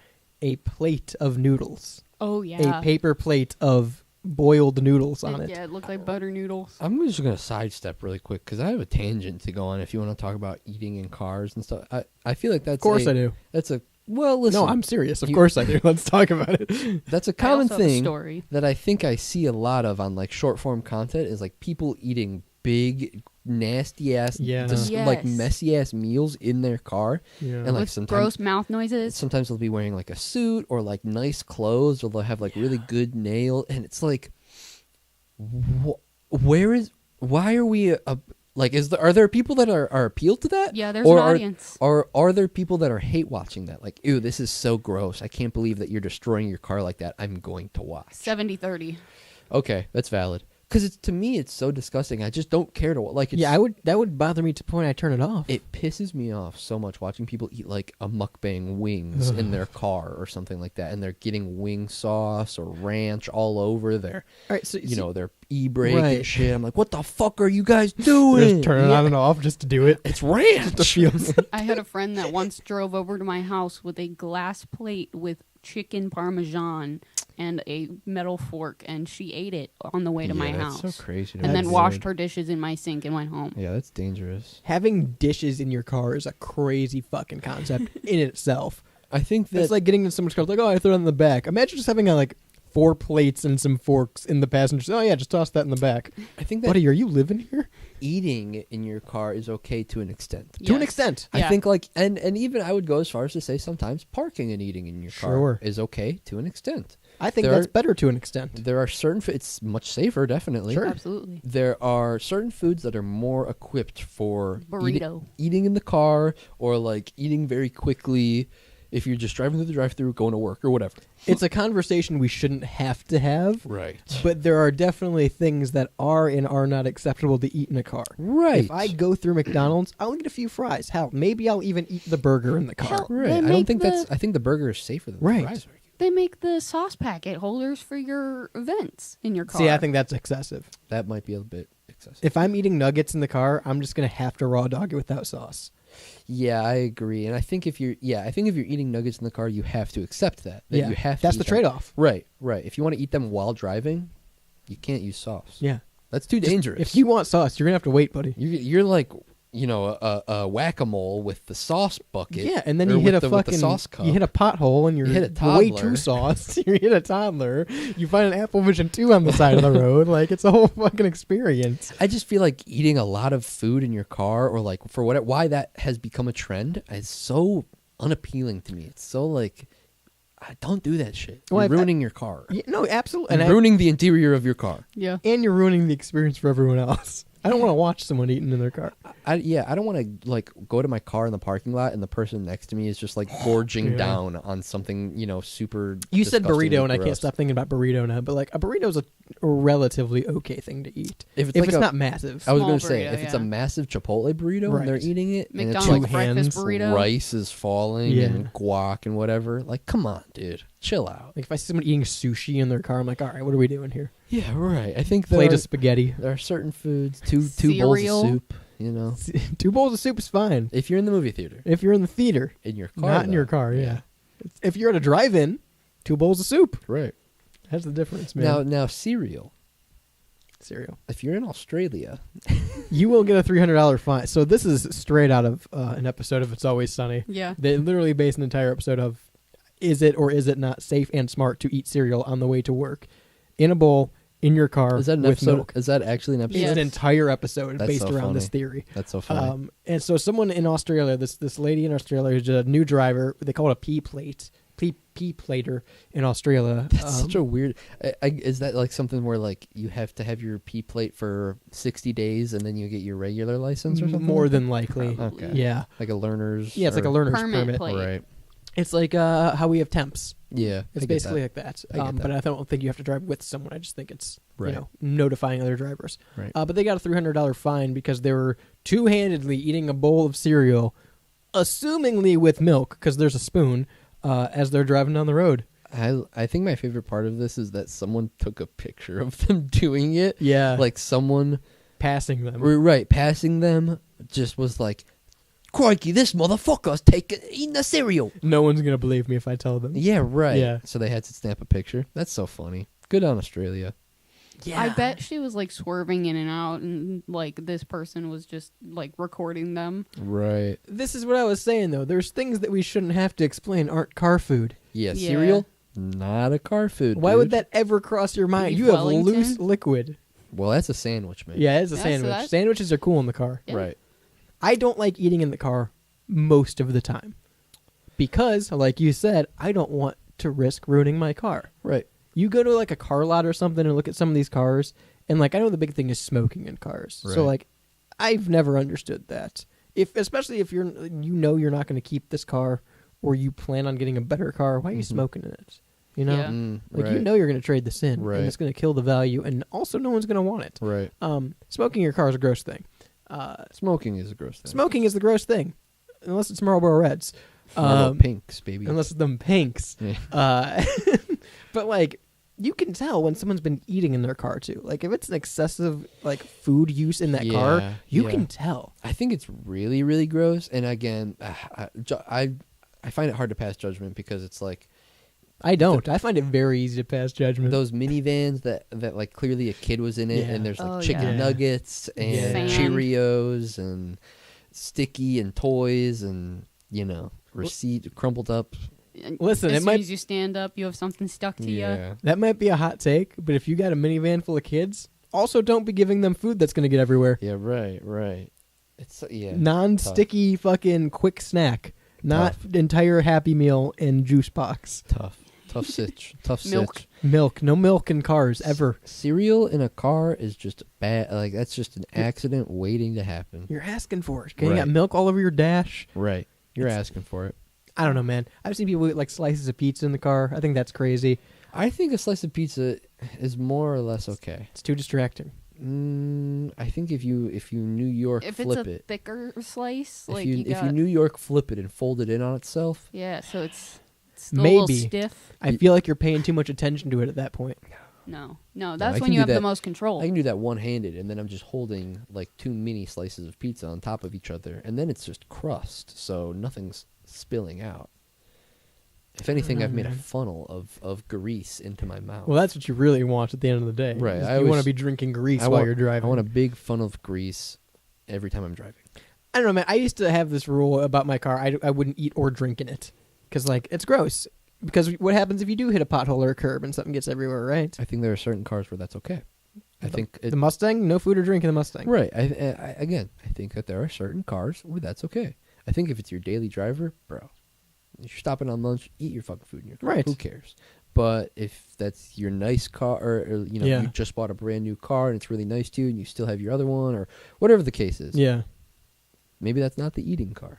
A plate of noodles. Oh yeah, A paper plate of boiled noodles on it. Yeah, it looked like butter noodles. I'm just going to sidestep really quick because I have a tangent to go on if you want to talk about eating in cars and stuff. I feel like that's Of course I do. That's a, well, listen. No, I'm serious. Of course I do. Let's talk about it. That's a common also have a thing story. that I think I see a lot of on like short form content is like people eating big, nasty ass, Yeah. like Yes. messy ass meals in their car. Yeah. And like With sometimes gross mouth noises. sometimes they'll be wearing like a suit or like nice clothes or they'll have like really good nail and it's like why are we like are there people that are appealed to that? Yeah, there's or an audience. Are there people that are hate watching that? Like, ew, this is so gross. I can't believe that you're destroying your car like that. I'm going to watch. 70-30. Okay, that's valid. Because it's to me, it's so disgusting. I just don't care to like. It's, Yeah, that would bother me to the point I turn it off. It pisses me off so much watching people eat like a mukbang wings in their car or something like that, and they're getting wing sauce or ranch all over their, All right, so you know, their e-brake and Right. shit. I'm like, what the fuck are you guys doing? just turn it on and off just to do it. It's ranch. I had a friend that once drove over to my house with a glass plate with chicken parmesan and a metal fork, and she ate it on the way to my that's house. so crazy. And then washed her dishes in my sink and went home. Yeah, that's dangerous. Having dishes in your car is a crazy fucking concept in itself. I think that It's like getting in someone's car, like, oh, I threw it in the back. Imagine just having like 4 plates and some forks in the passenger seat. Oh yeah, just toss that in the back. I think that Buddy, are you living here? eating in your car is okay to an extent. To an Yes. extent. I Yeah. think like and even I would go as far as to say sometimes parking and eating in your car Sure. is okay to an extent. I think There that's are- better to an extent. There are certain it's much safer, definitely. Sure. Absolutely. There are certain foods that are more equipped for Burrito. eating in the car or like eating very quickly if you're just driving through the drive-thru, going to work or whatever. It's a conversation we shouldn't have to have. Right. But there are definitely things that are and are not acceptable to eat in a car. Right. If I go through McDonald's, I'll eat a few fries. Hell, maybe I'll even eat the burger in the car. Hell, Right. They I don't make think the- I think the burger is safer than Right. the fries. They make the sauce packet holders for your vents in your car. See, I think that's excessive. That might be a bit excessive. If I'm eating nuggets in the car, I'm just going to have to raw dog it without sauce. Yeah, I agree. And I think if you're eating nuggets in the car, you have to accept that. Yeah, You have to that's eat the them. trade-off. Right, right. If you want to eat them while driving, you can't use sauce. Yeah. That's too Just- dangerous. If you want sauce, you're going to have to wait, buddy. You're like, you know, a whack-a-mole with the sauce bucket. Yeah, and then or you hit with a with the fucking sauce cup. you hit a pothole and you're You hit a way toddler. too sauced. You hit a toddler. You find an Apple Vision 2 on the side of the road. Like, it's a whole fucking experience. I just feel like eating a lot of food in your car, or like for why that has become a trend, is so unappealing to me. It's so like, don't do that shit. Well, You're ruining your car. Yeah, no, absolutely. You're ruining the interior of your car. Yeah. And you're ruining the experience for everyone else. I don't want to watch someone eating in their car. I don't want to like go to my car in the parking lot and the person next to me is just like gorging down on something, super. You said disgustingly burrito, and I can't gross. stop thinking about burrito now. But like a burrito's a relatively okay thing to eat If it's not massive. I was Small going to say burrito, if it's a yeah. massive Chipotle burrito and they're Right. eating it, and it's McDonald's like breakfast burrito. rice is falling Yeah. and guac and whatever. Like, come on, dude, chill out. Like if I see someone eating sushi in their car, I'm like, all right, what are we doing here? Yeah, right. I think Plate of spaghetti. There are certain foods, two bowls Cereal. of soup. 2 bowls of soup is fine. If you're in the movie theater, If you're in the theater, in your car, not in your though. car, yeah. If you're at a drive-in, 2 bowls of soup. Right. That's the difference, man. Now cereal. Cereal. If you're in Australia, You will get a $300 fine. So this is straight out of an episode of It's Always Sunny. Yeah. They literally base an entire episode of is it or is it not safe and smart to eat cereal on the way to work in a bowl in your car is that an with episode? milk. Is that actually an episode? It's an entire episode That's based so around this funny. theory. That's so funny. And so someone in Australia, this lady in Australia who's a new driver, they call it a P plate, P plater in Australia. That's such a weird. Is that like something where like you have to have your P plate for 60 days and then you get your regular license or something? More than likely. Okay. Yeah. Like a learner's. Yeah, it's like a learner's Permit permit. plate. Right. It's like how we have temps. Yeah. It's basically like that. I get that. But I don't think you have to drive with someone. I just think it's Right. notifying other drivers. Right. But they got a $300 fine because they were two-handedly eating a bowl of cereal, assumingly with milk because there's a spoon, as they're driving down the road. I think my favorite part of this is that someone took a picture of them doing it. Yeah. Like someone Passing them. right passing them just was like, crikey, this motherfucker's eating a cereal. No one's going to believe me if I tell them. Yeah, right. Yeah. So they had to snap a picture. That's so funny. Good on Australia. Yeah. I bet she was like swerving in and out, and like this person was just like recording them. Right. This is what I was saying, though. There's things that we shouldn't have to explain aren't car food. Yeah, Yeah. cereal, not a car food. Why dude. would that ever cross your mind? Beef You have Wellington? loose liquid. Well, that's a sandwich, man. Yeah, it's a Yeah, so sandwich. that's- Sandwiches are cool in the car. Yeah. Right. I don't like eating in the car most of the time because, like you said, I don't want to risk ruining my car. Right. You go to like a car lot or something and look at some of these cars, and like I know the big thing is smoking in cars. So Right. like, I've never understood that. Especially if you're you're not going to keep this car, or you plan on getting a better car, why are you smoking in it? You know, Yeah. like you right. know you're going to trade this in, Right. and it's going to kill the value, and also no one's going to want it. Right. Smoking in your car is a gross thing. Smoking is a gross thing. Smoking is the gross thing, unless it's Marlboro Reds. Marlboro Pinks, baby. Unless it's them Pinks. Yeah. But like, you can tell when someone's been eating in their car too. Like if it's an excessive like food use in that car, Yeah, you yeah. can tell. I think it's really, really gross. And again, I find it hard to pass judgment because it's like I don't. I find it very easy to pass judgment. those minivans that like clearly a kid was in it, Yeah. and there's like Oh, chicken yeah. nuggets and Yeah. Sand. Cheerios and sticky and toys and receipt crumpled up. Listen, as it soon might as you stand up, you have something stuck to you. that might be a hot take, but if you got a minivan full of kids, also don't be giving them food that's going to get everywhere. Yeah, right. It's Non-sticky fucking quick snack, not entire Happy Meal and juice box. tough sitch, tough Milk. sitch. Milk, no milk in cars ever. Cereal in a car is just bad. Like that's just an accident waiting to happen. You're asking for it. Okay, you got Right. milk all over your dash. Right, you're asking for it. I don't know, man. I've seen people eat like slices of pizza in the car. I think that's crazy. I think a slice of pizza is more or less okay. It's too distracting. I think if you New York If it's flip a it, thicker slice, if like you got, New York flip it and fold it in on itself, yeah, so it's still a little Maybe. stiff. I feel like you're paying too much attention to it at that point. No, I that's can when you do have the that- most control. I can do that one-handed, and then I'm just holding like 2 mini slices of pizza on top of each other, and then it's just crust, so nothing's spilling out. If anything, I've made a funnel of grease into my mouth. Well, that's what you really want at the end of the day. Right. is I You want always- to be drinking grease I while want- you're driving. I want a big funnel of grease every time I'm driving. I don't know, man. I used to have this rule about my car. I wouldn't eat or drink in it because, like, it's gross. Because what happens if you do hit a pothole or a curb and something gets everywhere, right? I think there are certain cars where that's okay. I think The Mustang, no food or drink in the Mustang. right. I think that there are certain cars where that's okay. I think if it's your daily driver, bro, if you're stopping on lunch, eat your fucking food in your car. Right. Who cares? But if that's your nice car, or you know, Yeah. you just bought a brand new car and it's really nice to you, and you still have your other one, or whatever the case is. Yeah. Maybe that's not the eating car.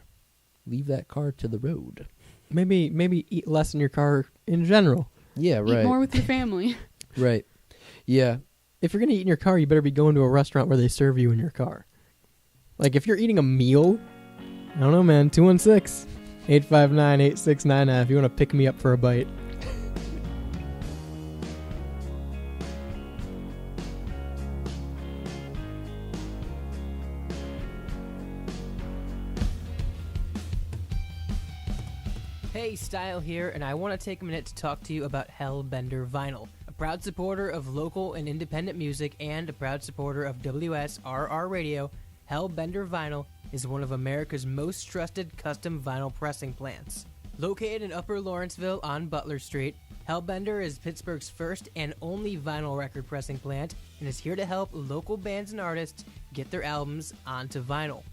Leave that car to the road. Maybe eat less in your car in general. Yeah, right. Eat more with your family. Right. Yeah. If you're going to eat in your car, you better be going to a restaurant where they serve you in your car. Like, if you're eating a meal, I don't know, man, 216-859-8699 if you want to pick me up for a bite. Hey, Style here, and I want to take a minute to talk to you about Hellbender Vinyl, a proud supporter of local and independent music and a proud supporter of WSRR Radio. Hellbender Vinyl is one of America's most trusted custom vinyl pressing plants. Located in Upper Lawrenceville on Butler Street, Hellbender is Pittsburgh's first and only vinyl record pressing plant and is here to help local bands and artists get their albums onto vinyl.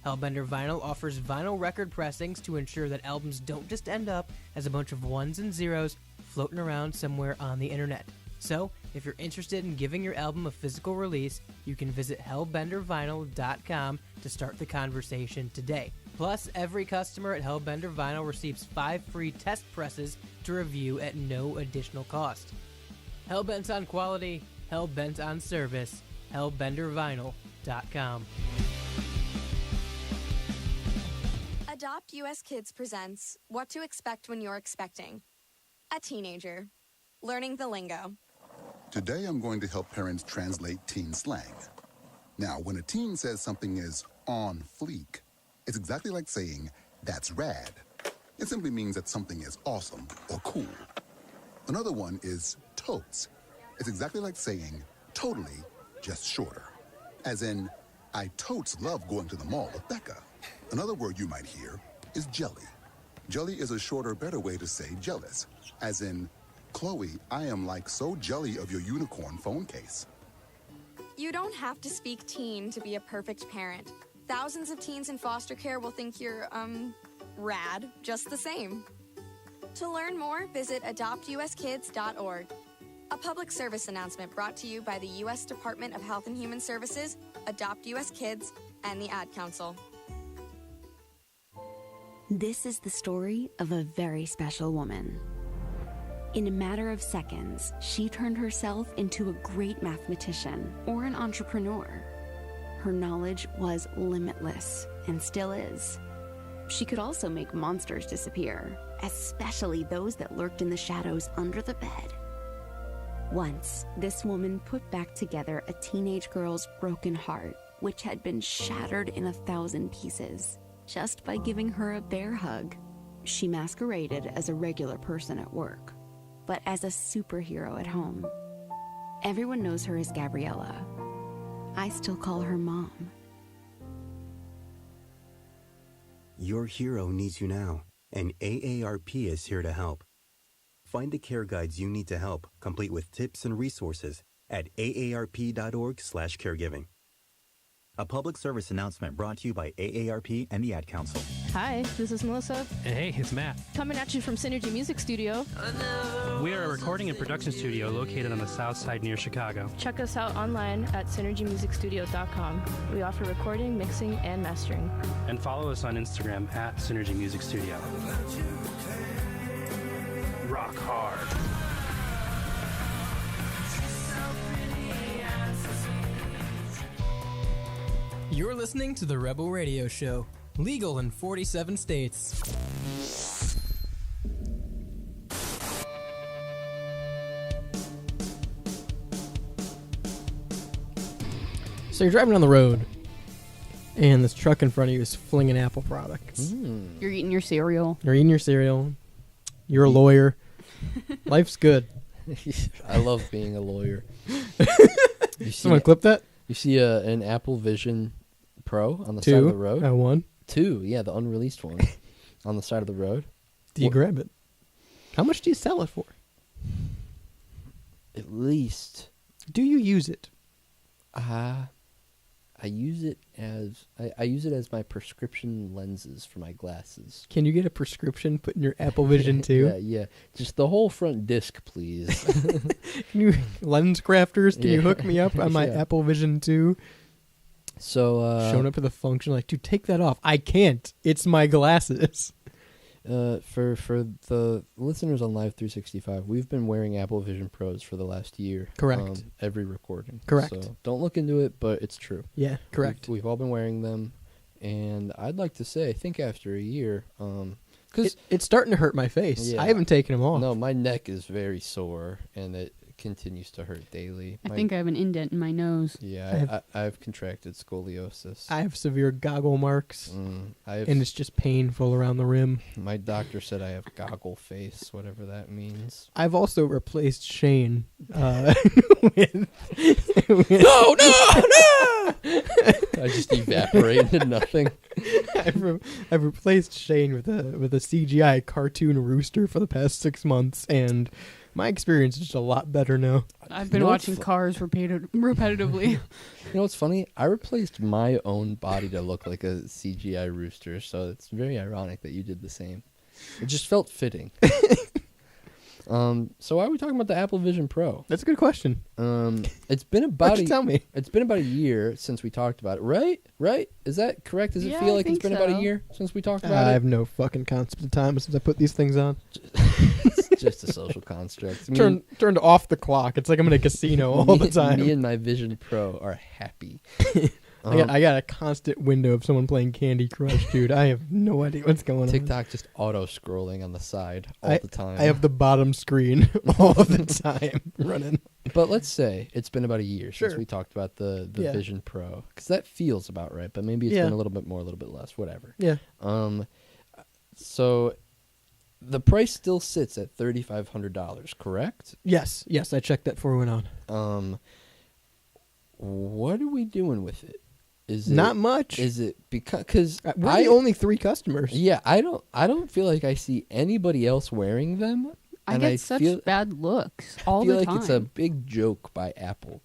Hellbender Vinyl offers vinyl record pressings to ensure that albums don't just end up as a bunch of ones and zeros floating around somewhere on the internet. So, if you're interested in giving your album a physical release, you can visit hellbendervinyl.com to start the conversation today. Plus, every customer at Hellbender Vinyl receives 5 free test presses to review at no additional cost. Hellbent on quality, hellbent on service, hellbendervinyl.com. Adopt US Kids presents What to Expect When You're Expecting. A teenager. Learning the lingo. Today I'm going to help parents translate teen slang. Now, when a teen says something is on fleek, it's exactly like saying, that's rad. It simply means that something is awesome or cool. Another one is totes. It's exactly like saying, totally, just shorter. As in, I totes love going to the mall with Becca. Another word you might hear is jelly. Jelly is a shorter, better way to say jealous. As in, Chloe, I am like so jelly of your unicorn phone case. You don't have to speak teen to be a perfect parent. Thousands of teens in foster care will think you're, rad, just the same. To learn more, visit adoptuskids.org. A public service announcement brought to you by the U.S. Department of Health and Human Services, Adopt U.S. Kids, and the Ad Council. This is the story of a very special woman. In a matter of seconds, she turned herself into a great mathematician or an entrepreneur. Her knowledge was limitless and still is. She could also make monsters disappear, especially those that lurked in the shadows under the bed. Once, this woman put back together a teenage girl's broken heart, which had been shattered in 1,000 pieces, just by giving her a bear hug. She masqueraded as a regular person at work, but as a superhero at home. Everyone knows her as Gabriella. I still call her Mom. Your hero needs you now, and AARP is here to help. Find the care guides you need to help, complete with tips and resources at aarp.org/caregiving. A public service announcement brought to you by AARP and the Ad Council. Hi, this is Melissa. And hey, it's Matt. Coming at you from Synergy Music Studio. We are a recording and production studio located on the south side near Chicago. Check us out online at synergymusicstudio.com. We offer recording, mixing, and mastering. And follow us on Instagram at Synergy Music Studio. Rock hard. You're listening to the Rebel Radio Show, legal in 47 states. So you're driving on the road, and this truck in front of you is flinging Apple products. You're eating your cereal. You're eating your cereal. You're a lawyer. Life's good. I love being a lawyer. Someone clip that? You see an Apple Vision Pro on the side of the road? One? 2, yeah, the unreleased one on the side of the road. Do you grab it? How much do you sell it for? At least. Do you use it? I use it as I use it as my prescription lenses for my glasses. Can you get a prescription put in your Apple Vision 2? Yeah. Just the whole front disc, please. Can you, lens crafters, can you Yeah. hook me up on my Yeah. Apple Vision 2? So Showing up to the function like, dude, take that off. I can't. It's my glasses. for the listeners on Live 365, we've been wearing Apple Vision Pros for the last year. Correct. Every recording. Correct. So don't look into it, but it's true. Yeah, correct. We've all been wearing them, and I'd like to say, I think after a year, because It's starting to hurt my face. Yeah. I haven't taken them off. No, my neck is very sore, and it continues to hurt daily. I think I have an indent in my nose. Yeah, I've contracted scoliosis. I have severe goggle marks, and it's just painful around the rim. My doctor said I have goggle face, whatever that means. I've also replaced Shane with No! I just evaporate into nothing. I've replaced Shane with a CGI cartoon rooster for the past 6 months, and my experience is just a lot better now. I've been watching Cars repetitively. You know what's funny? I replaced my own body to look like a CGI rooster, so it's very ironic that you did the same. It just felt fitting. So why are we talking about the Apple Vision Pro? That's a good question. It's been about Tell me. It's been about a year since we talked about it, right? Right? Is that correct? Does it Yeah, feel I like it's think been about a so. year since we talked I about it? have no fucking concept of time since I put these things on. It's just a social construct. Turned off the clock. It's like I'm in a casino all the time. Me and my Vision Pro are happy. I got a constant window of someone playing Candy Crush, dude. I have no idea what's going on. TikTok just auto-scrolling on the side all the time. I have the bottom screen all the time running. But let's say it's been about a year since Sure. we talked about the Yeah. Vision Pro, because that feels about right. But maybe it's Yeah. been a little bit more, a little bit less, whatever. Yeah. So the price still sits at $3,500, correct? Yes, I checked that before we went on. What are we doing with it? Is Not it, much. Is it because we're the only 3 customers? Yeah, I don't feel like I see anybody else wearing them. I and get such feel, bad looks all I feel the like time. it's a big joke by Apple.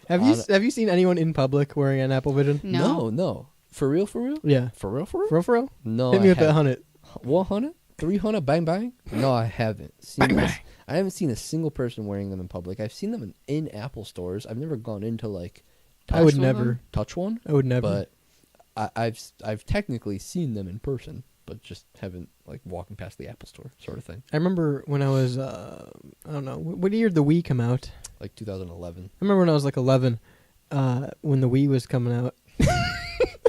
Have you seen anyone in public wearing an Apple Vision? No. For real? Yeah. For real? For real? No. Hit me I with that haven't. 100. 100? 300? Bang bang? No, I haven't. I haven't seen a single person wearing them in public. I've seen them in Apple stores. I've never gone into like. I would never touch one. I would never. But I've technically seen them in person, but just haven't like walking past the Apple store sort of thing. I remember when I was I don't know, what year did the Wii come out? Like 2011. I remember when I was like 11, when the Wii was coming out.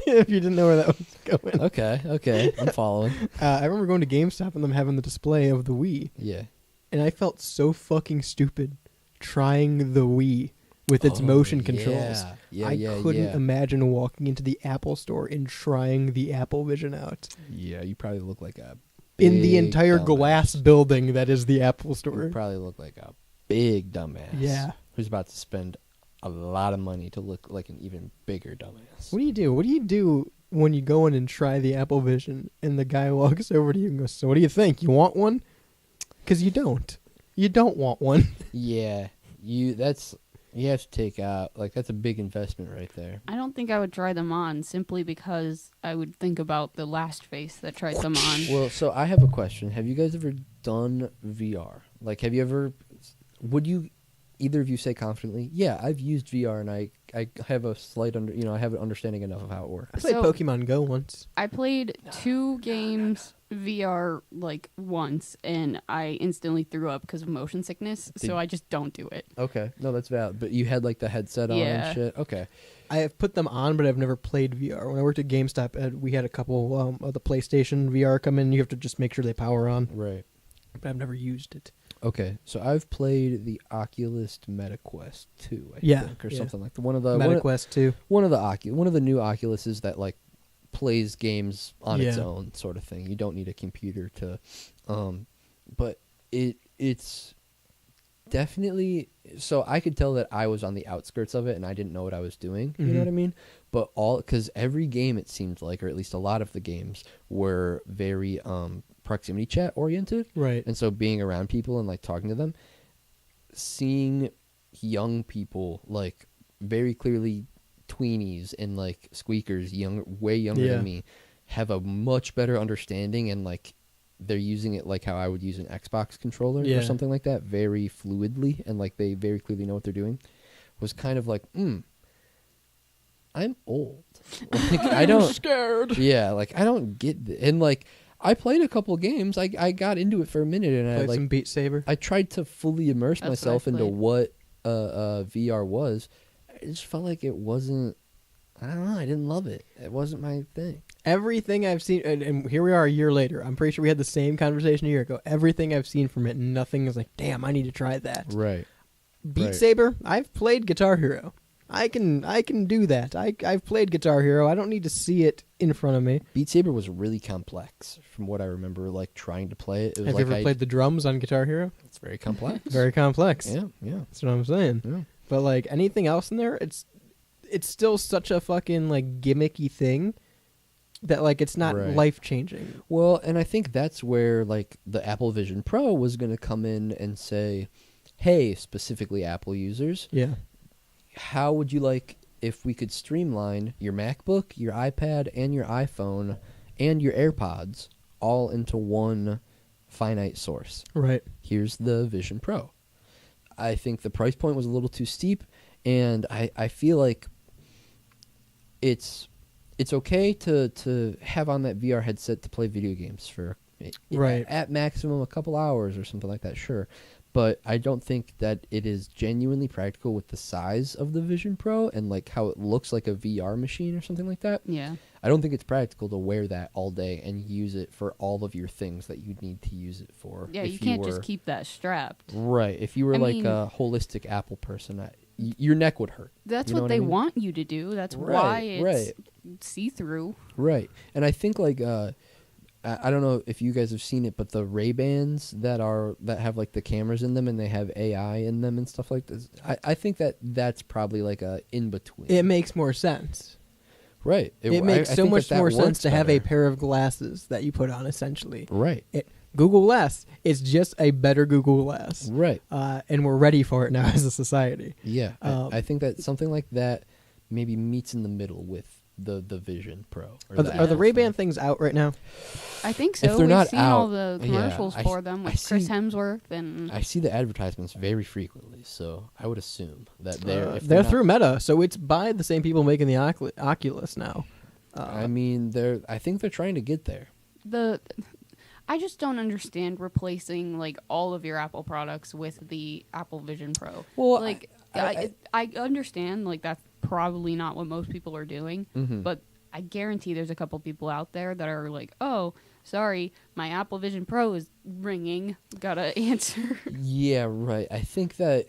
If you didn't know where that was going. Okay, I'm following. I remember going to GameStop and them having the display of the Wii. Yeah. And I felt so fucking stupid trying the Wii with its motion controls. I couldn't imagine walking into the Apple store and trying the Apple Vision out. Yeah, you probably look like a in the big entire dumbass. glass building that is the Apple store. You probably look like a big dumbass. Yeah. Who's about to spend a lot of money to look like an even bigger dumbass. What do you do? What do you do when you go in and try the Apple Vision and the guy walks over to you and goes, "So what do you think? You want one?" Because you don't. You don't want one. Yeah, you have to take out, like, that's a big investment right there. I don't think I would try them on simply because I would think about the last face that tried them on. Well, so I have a question. Have you guys ever done VR? Like, would you, either of you say confidently, yeah, I've used VR and I have a slight I have an understanding enough of how it works. I played Pokemon Go once. I played 2 games VR like once, and I instantly threw up because of motion sickness. So I just don't do it. Okay, no, that's valid. But you had like the headset on and shit. Okay, I have put them on, but I've never played VR. When I worked at GameStop, we had a couple of the PlayStation VR come in. You have to just make sure they power on. Right. But I've never used it. Okay, so I've played the Oculus MetaQuest 2, I think, or something like that. MetaQuest 2. One of the new Oculuses that like plays games on its own sort of thing. You don't need a computer to, but it's definitely, so I could tell that I was on the outskirts of it and I didn't know what I was doing. You know what I mean? But because every game it seemed like, or at least a lot of the games were very proximity chat oriented, right? And so being around people and like talking to them, seeing young people like very clearly tweenies and like squeakers, way younger Yeah. than me, have a much better understanding, and like they're using it like how I would use an Xbox controller Yeah. or something like that, very fluidly, and like they very clearly know what they're doing. Was kind of like, I'm old. Like, I don't scared. Yeah, like I don't get and like I played a couple games. I got into it for a minute, and Played I like some Beat Saber. I tried to fully immerse That's what I myself into played. what VR was. It just felt like it wasn't. I don't know. I didn't love it. It wasn't my thing. Everything I've seen, and here we are a year later. I'm pretty sure we had the same conversation a year ago. Everything I've seen from it, nothing is like, damn, I need to try that. Right. Beat Right. Saber, I've played Guitar Hero. I can do that. I've played Guitar Hero. I don't need to see it in front of me. Beat Saber was really complex, from what I remember. Like trying to play it. It was Have like you ever played the drums on Guitar Hero? It's very complex. Very complex. Yeah, yeah. That's what I'm saying. Yeah. But like anything else in there, it's still such a fucking like gimmicky thing that like it's not Right. life changing. Well, and I think that's where like the Apple Vision Pro was going to come in and say, "Hey, specifically Apple users, Yeah. how would you like if we could streamline your MacBook, your iPad, and your iPhone, and your AirPods all into one finite source?" Right. Here's the Vision Pro. I think the price point was a little too steep, and I feel like it's okay to have on that VR headset to play video games for Right. at maximum a couple hours or something like that, sure. But I don't think that it is genuinely practical with the size of the Vision Pro and like how it looks like a VR machine or something like that. Yeah. I don't think it's practical to wear that all day and use it for all of your things that you need to use it for. Yeah, if you can't were, just keep that strapped. Right. If you were I like mean- a holistic Apple person, your neck would hurt. That's You know what what they I mean? want you to do. That's Right, why it's right. see-through. Right. And I think like I don't know if you guys have seen it, but the Ray-Bans that have like the cameras in them and they have AI in them and stuff like this, I think that's probably like a in between. It makes more sense. Right. It makes I so think much that more works sense to have a better. pair of glasses that you put on, essentially. Right. Google Glass is just a better Google Glass. Right. And we're ready for it now as a society. Yeah. I think that something like that maybe meets in the middle with the Vision Pro. Are the Ray-Ban things out right now? I think so. If they're We've not seen out, all the commercials yeah, for them I with Chris see- Hemsworth and I see the advertisements very frequently, so I would assume that they're if They're not- through Meta, so it's by the same people making the Oculus now. I mean, I think they're trying to get there. I just don't understand replacing like all of your Apple products with the Apple Vision Pro. Well, like I I understand like that's probably not what most people are doing, Mhm. but I guarantee there's a couple people out there that are like, "Oh, sorry, my Apple Vision Pro is ringing. Gotta answer." Yeah, right. I think that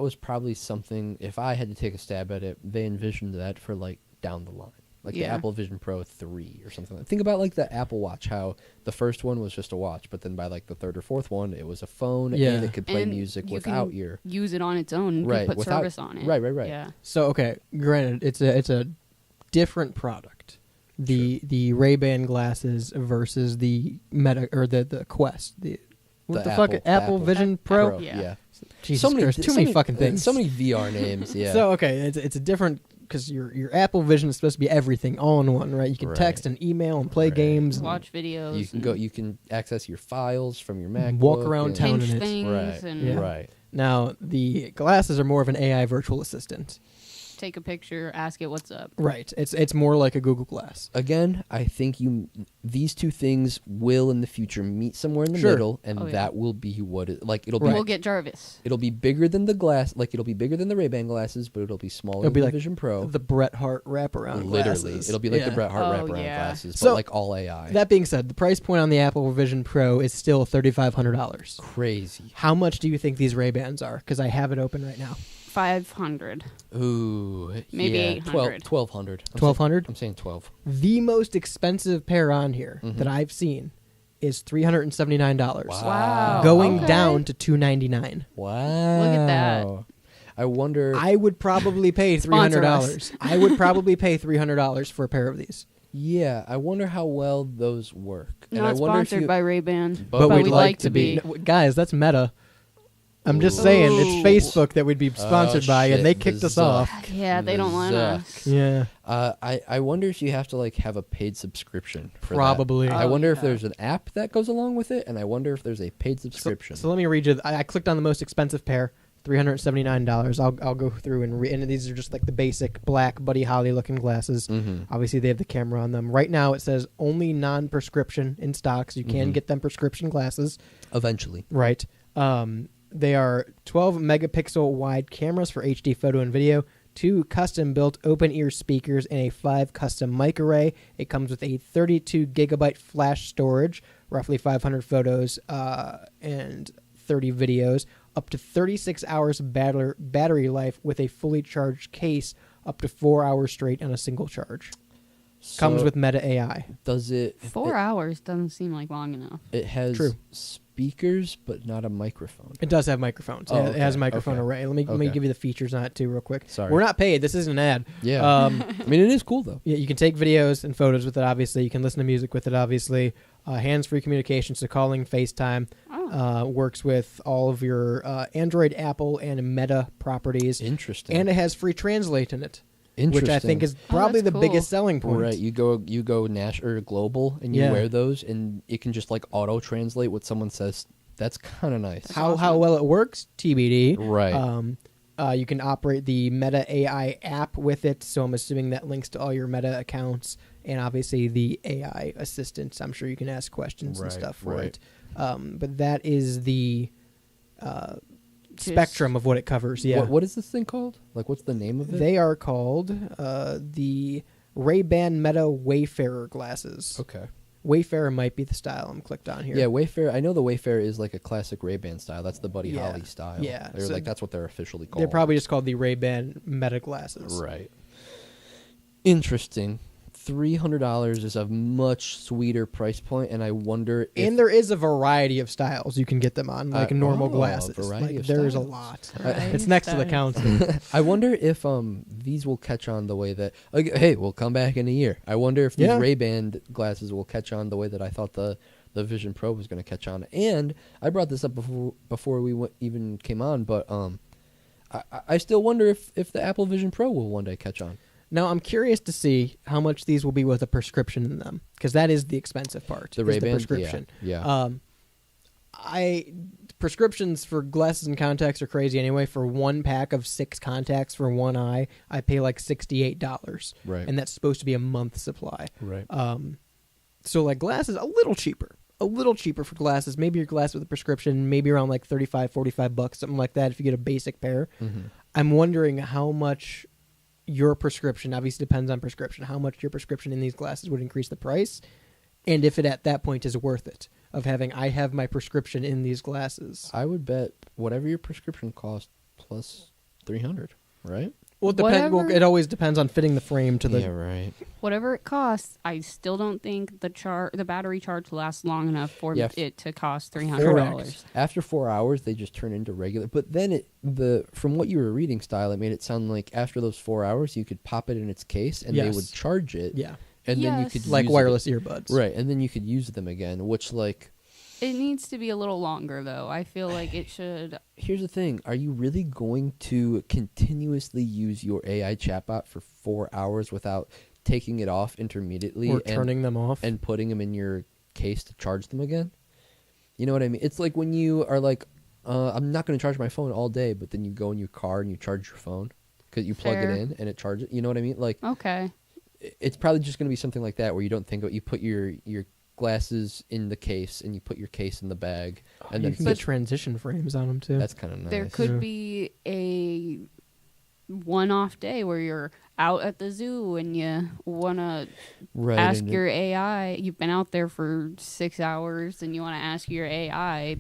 was probably something, if I had to take a stab at it, they envisioned that for like down the line. Like the Yeah. Apple Vision Pro 3 or something. Think about like the Apple Watch, how the first one was just a watch, but then by like the third or fourth one, it was a phone Yeah. and it could play And music you without can your... use it on its own. You Right, can put without- service on it. right. Yeah. So okay, granted, it's a different product. The Ray-Ban glasses versus the Meta or the Quest. What the fuck? Apple Vision Pro. Yeah. Jesus Christ, too many fucking things. So many VR names. Yeah. So okay, it's a different because your Apple Vision is supposed to be everything all in one, right? You can Right. text and email and play games, and Watch videos. You can go. You can access your files from your MacBook. walk around and- town Pinch in it. things Right. and Yeah. Right. Now the glasses are more of an AI virtual assistant. take a picture, ask it what's up. Right. It's more like a Google Glass. Again, I think these two things will in the future meet somewhere in the Sure. middle, and Oh, yeah. that will be what it like. It'll be. We'll get Jarvis. It'll be bigger than the glass. Like it'll be bigger than the Ray-Ban glasses, but it'll be smaller It'll be than like the Vision Pro. the Bret Hart wraparound Literally, glasses. it'll be like the Yeah. Bret Hart Oh, wraparound yeah. glasses, So, but like all AI. That being said, the price point on the Apple Vision Pro is still $3,500. Crazy. How much do you think these Ray-Bans are? Because I have it open right now. 500. Ooh, Maybe yeah, 800. 1,200. 1,200? I'm saying 12. The most expensive pair on here Mhm. that I've seen is $379. Wow. Going Okay. down to $299. Wow. Look at that. I wonder. I would probably pay Sponsor $300. I would probably pay $300 for a pair of these. Yeah, I wonder how well those work. And Not I wonder if sponsored you, by Ray-Ban, But but we'd we'd like like to to be. be. No, guys, that's Meta. I'm just saying, it's Facebook that we'd be sponsored by, and they kicked us off. Yeah, they don't want us. Yeah. I wonder if you have to have a paid subscription for Probably. that. I wonder if there's an app that goes along with it, and I wonder if there's a paid subscription. So let me read you. I clicked on the most expensive pair, $379. I'll go through and read. And these are just the basic black Buddy Holly looking glasses. Obviously, they have the camera on them. Right now, it says only non-prescription in stock, so you can get them prescription glasses. Eventually. Right. They are 12 megapixel wide cameras for HD photo and video, 2 custom-built open-ear speakers, and a 5 custom mic array. It comes with a 32 gigabyte flash storage, roughly 500 photos and 30 videos, up to 36 hours battery life with a fully charged case, up to 4 hours straight on a single charge. Comes with Meta AI. Does it? 4 hours doesn't seem like long enough. It has True. speakers, but not a microphone. It does have microphones. Oh, It has a okay, microphone okay. array. Let me give you the features on it too, real quick. Sorry. We're not paid. This isn't an ad. Yeah. I mean, it is cool though. Yeah, you can take videos and photos with it. Obviously, you can listen to music with it. Obviously, hands-free communication, so calling, FaceTime. Works with all of your Android, Apple, and Meta properties. Interesting. And it has free translate in it. Interesting. Which I think is probably the biggest selling point. Right, you go or global, and you wear those, and it can just auto translate what someone says. That's kind of nice. How well it works, TBD. Right. You can operate the Meta AI app with it, so I'm assuming that links to all your Meta accounts, and obviously the AI assistants. I'm sure you can ask questions and stuff for it. But that is the spectrum of what it covers. Yeah. What is this thing called? What's the name of it? They are called the Ray-Ban Meta Wayfarer glasses. Okay. Wayfarer might be the style I'm clicked on here. Yeah, Wayfarer. I know the Wayfarer is a classic Ray-Ban style. That's the Buddy Holly style. Yeah. They're that's what they're officially called. They're probably just called the Ray-Ban Meta glasses. Right. Interesting. $300 is a much sweeter price point, and I wonder if... And there is a variety of styles you can get them on, normal glasses. There's a lot. It's next to the counter. I wonder if these will catch on the way that... hey, we'll come back in a year. I wonder if these Ray-Ban glasses will catch on the way that I thought the Vision Pro was going to catch on. And I brought this up before we even came on, but I still wonder if the Apple Vision Pro will one day catch on. Now, I'm curious to see how much these will be with a prescription in them, because that is the expensive part. The Ray-Ban? prescription. Yeah. Prescriptions for glasses and contacts are crazy anyway. For one pack of 6 contacts for one eye, I pay $68. Right. And that's supposed to be a month's supply. Right. So glasses, a little cheaper for glasses. Maybe your glass with a prescription, maybe around $35, $45, something like that if you get a basic pair. Mm-hmm. I'm wondering how much your prescription, obviously depends on prescription, how much your prescription in these glasses would increase the price, and if it at that point is worth it, of having, I have my prescription in these glasses. I would bet whatever your prescription costs plus $300, right? Well, it always depends on fitting the frame to the... Yeah, right. Whatever it costs, I still don't think the battery charge lasts long enough for it to cost $300. After 4 hours, they just turn into regular. But then from what you were reading, Style, it made it sound like after those 4 hours, you could pop it in its case and they would charge it. Yeah. And then you could like use wireless earbuds. Right, and then you could use them again, which It needs to be a little longer, though. I feel like it should... Here's the thing. Are you really going to continuously use your AI chatbot for 4 hours without taking it off intermittently? Or turning them off? And putting them in your case to charge them again? You know what I mean? It's like when you are I'm not going to charge my phone all day, but then you go in your car and you charge your phone because you plug it in and it charges. You know what I mean? Okay. It's probably just going to be something like that where you don't think about... You put your glasses in the case and you put your case in the bag, and you then can get transition frames on them too. That's kind of nice. There could be a one-off day where you're out at the zoo and you want to ask your AI. You've been out there for 6 hours and you want to ask your AI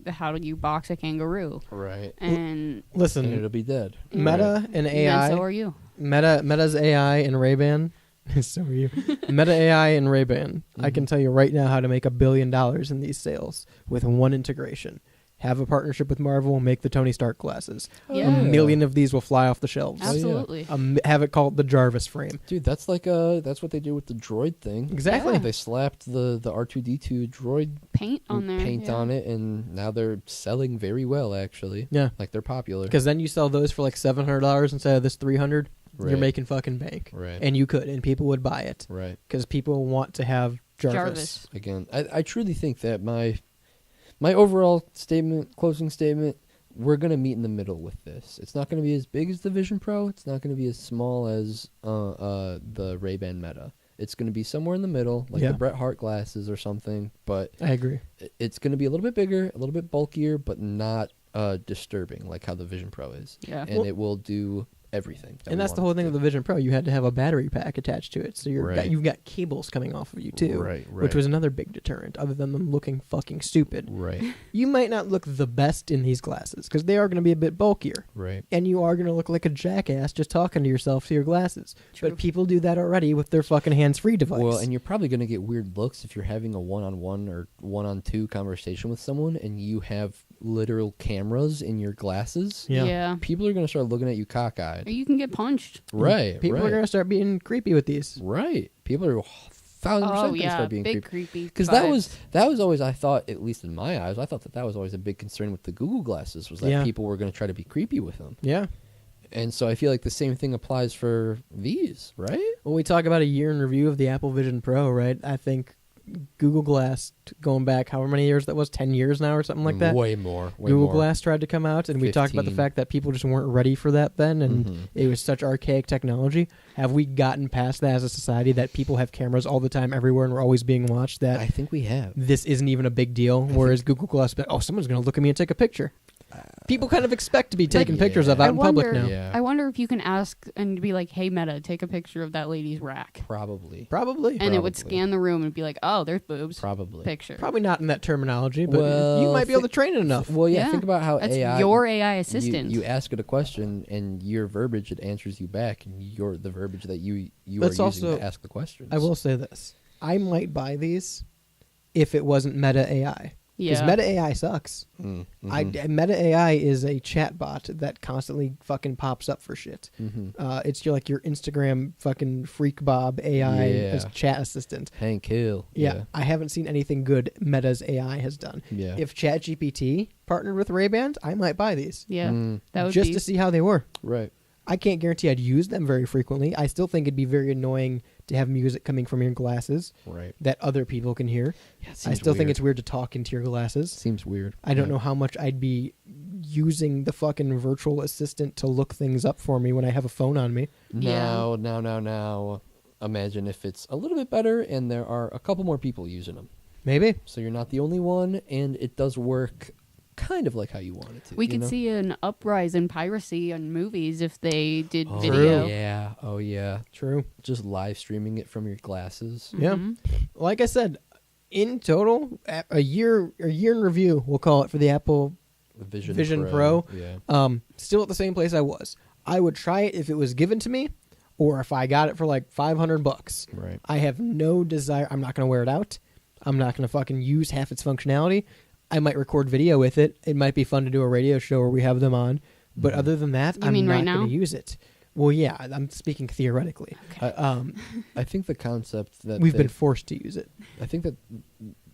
how do you box a kangaroo? Right. And listen, and it'll be dead. Meta and AI. And so are you. Meta's AI and Ray-Ban. So are you. Meta AI and Ray-Ban. I can tell you right now how to make $1 billion in these sales with one integration. have a partnership with Marvel, make the Tony Stark glasses. Yeah. A million of these will fly off the shelves. Absolutely. Have it called the Jarvis frame. Dude, that's like that's what they do with the droid thing. Exactly. Yeah. They slapped the R2D2 droid paint on there. Paint on it, and now they're selling very well. Actually, Yeah. like they're popular. Because then you sell those for like $700 instead of this $300. You're Right. making fucking bank. Right. And you could, and people would buy it. Right. Because people want to have Jarvis. Again, I truly think that my overall statement, closing statement, we're going to meet in the middle with this. It's not going to be as big as the Vision Pro. It's not going to be as small as the Ray-Ban Meta. It's going to be somewhere in the middle, like Yeah. the Bret Hart glasses or something. But I agree. It's going to be a little bit bigger, a little bit bulkier, but not disturbing like how the Vision Pro is. Yeah. And Well- it will do everything. And that's the whole thing with the Vision Pro. You had to have a battery pack attached to it, so Right. you've got cables coming off of you too, Right, which right. was another big deterrent, other than them looking fucking stupid. Right. You might not look the best in these glasses because they are going to be a bit bulkier, Right. and you are going to look like a jackass just talking to yourself to your glasses. But people do that already with their fucking hands-free device. Well, and you're probably going to get weird looks if you're having a one-on-one or one-on-two conversation with someone and you have literal cameras in your glasses. Yeah. Yeah. People are going to start looking at you Or cockeyed. you can get punched. Right. People right. are going to start being creepy with these. Right. People are 1,000% Oh, going to yeah, start being big creepy. creepy Because that was always, I thought, at least in my eyes, I thought that was always a big concern with the Google glasses was that Yeah. people were going to try to be creepy with them. Yeah. And so I feel like the same thing applies for these, right? When we talk about a year in review of the Apple Vision Pro, right? I think Google Glass, going back however many years that was, 10 years now or something like that. Way more. Google Glass tried to come out, and we talked about the 15. fact that people just weren't ready for that then, and Mhm. it was such archaic technology. Have we gotten past that as a society that people have cameras all the time everywhere and we're always being watched, that I think we have. this isn't even a big deal, whereas Google Glass, oh, someone's going to look at me and take a picture. People kind of expect to be taken pictures of out in public now. Yeah. I wonder if you can ask and be like, "Hey, Meta, take a picture of that lady's rack," Probably. Probably. and it would scan the room and be like, "Oh, there's boobs." Probably. Picture. Probably not in that terminology, but Well, you might be able to train it enough. Well, yeah, Yeah. think about how That's AI... your AI assistant. You ask it a question, and your verbiage, it answers you back, and you're the verbiage that you are Let's using also- to ask the questions. I will say this. I might buy these if it wasn't Meta AI. Because Yeah. Meta AI sucks. Mhm. Meta AI is a chatbot that constantly fucking pops up for shit. Mhm. It's your Instagram fucking freak Bob AI Yeah. as chat assistant. Hank Hill. Yeah, I haven't seen anything good Meta's AI has done. Yeah. If ChatGPT partnered with Ray-Ban, I might buy these. Yeah, that would just be to see how they were. Right. I can't guarantee I'd use them very frequently. I still think it'd be very annoying to have music coming from your glasses Right. that other people can hear. Yeah, it I seems still think weird. it's weird to talk into your glasses. Seems weird. I don't Yeah. know how much I'd be using the fucking virtual assistant to look things up for me when I have a phone on me. Now. Imagine if it's a little bit better and there are a couple more people using them. Maybe. So you're not the only one, and it does work kind of like how you want it to. We you could know? see an uprise in piracy on movies if they did Oh, video. Yeah. Oh, yeah. True. Just live streaming it from your glasses. Yeah. Like I said, in total, a year in review, we'll call it, for the Apple Vision Pro. Pro, Yeah. Still at the same place I was. I would try it if it was given to me, or if I got it for like $500. Right. I have no desire. I'm not going to wear it out. I'm not going to fucking use half its functionality. I might record video with it. It might be fun to do a radio show where we have them on. But other than that, You I'm mean not right going now? to use it. Well, yeah, I'm speaking theoretically. I think the concept that We've been forced to use it. I think that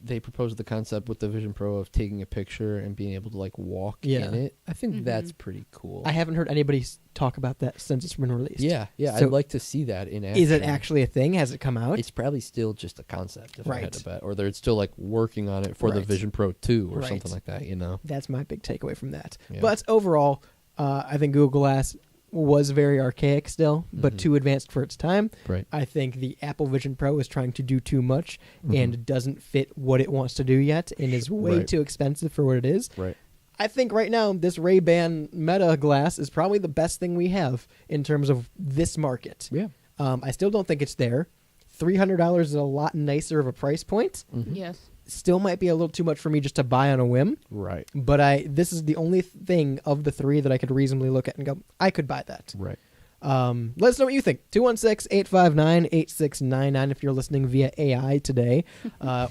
they proposed the concept with the Vision Pro of taking a picture and being able to like walk Yeah. in it. I think Mm-hmm. that's pretty cool. I haven't heard anybody talk about that since it's been released. Yeah, yeah. So I'd like to see that in action. is it actually a thing? Has it come out? It's probably still just a concept, if I had Right. to bet, or they're still like working on it for the Right. Vision Pro 2 or Right. something like that. You know. That's my big takeaway from that. Yeah. But overall, I think Google Glass was very archaic still, but Mhm. too advanced for its time. Right. I think the Apple Vision Pro is trying to do too much Mhm. and doesn't fit what it wants to do yet, and is way Right. too expensive for what it is. Right. I think right now this Ray-Ban Meta glass is probably the best thing we have in terms of this market. Yeah. I still don't think it's there. $300 is a lot nicer of a price point. Mhm. Yes. Still might be a little too much for me just to buy on a whim. Right. But this is the only thing of the three that I could reasonably look at and go, I could buy that. Right. Let us know what you think. 216-859-8699 if you're listening via AI today.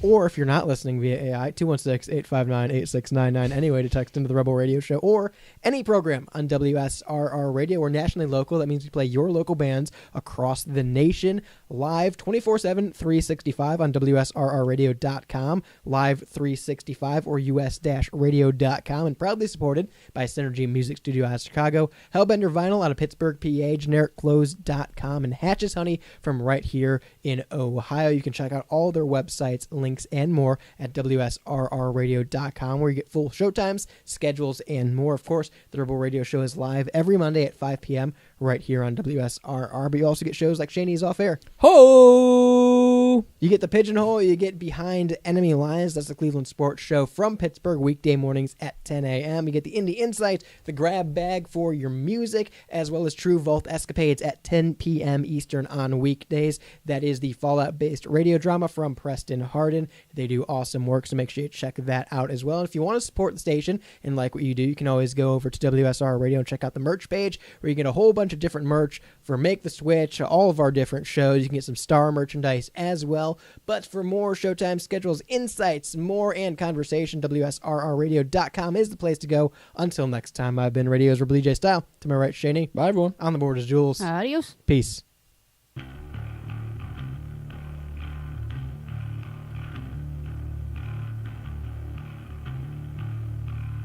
Or if you're not listening via AI, 216-859-8699 anyway to text into the Rebel Radio Show or any program on WSRR Radio. We're nationally local. That means we play your local bands across the nation live 24/7, 365 on WSRRradio.com, live 365 or US-radio.com, and proudly supported by Synergy Music Studio out of Chicago, Hellbender Vinyl out of Pittsburgh, PA, GenericClothes.com, and Hatch's Honey from right here in Ohio. You can check out all their websites, links, and more at WSRRradio.com, where you get full showtimes, schedules, and more. Of course, the Rebel Radio Show is live every Monday at 5 p.m. right here on WSRR, but you also get shows like Shaney's Off Air. Ho! You get the Pigeonhole, you get Behind Enemy Lines, that's the Cleveland sports show from Pittsburgh, weekday mornings at 10 a.m. You get the Indie Insight, the grab bag for your music, as well as True Vault Escapades at 10 p.m. Eastern on weekdays. That is the Fallout-based radio drama from Preston Hardin. They do awesome work, so make sure you check that out as well. And if you want to support the station and like what you do, you can always go over to WSR Radio and check out the merch page, where you get a whole bunch of different merch for Make the Switch, all of our different shows. You can get some Star merchandise as well. But for more showtime schedules, insights, more, and conversation, WSRRradio.com is the place to go. Until next time, I've been Radio's Rebel DJ Style. To my right, Shaney. Bye, everyone. On the board is Jules. Adios. Peace.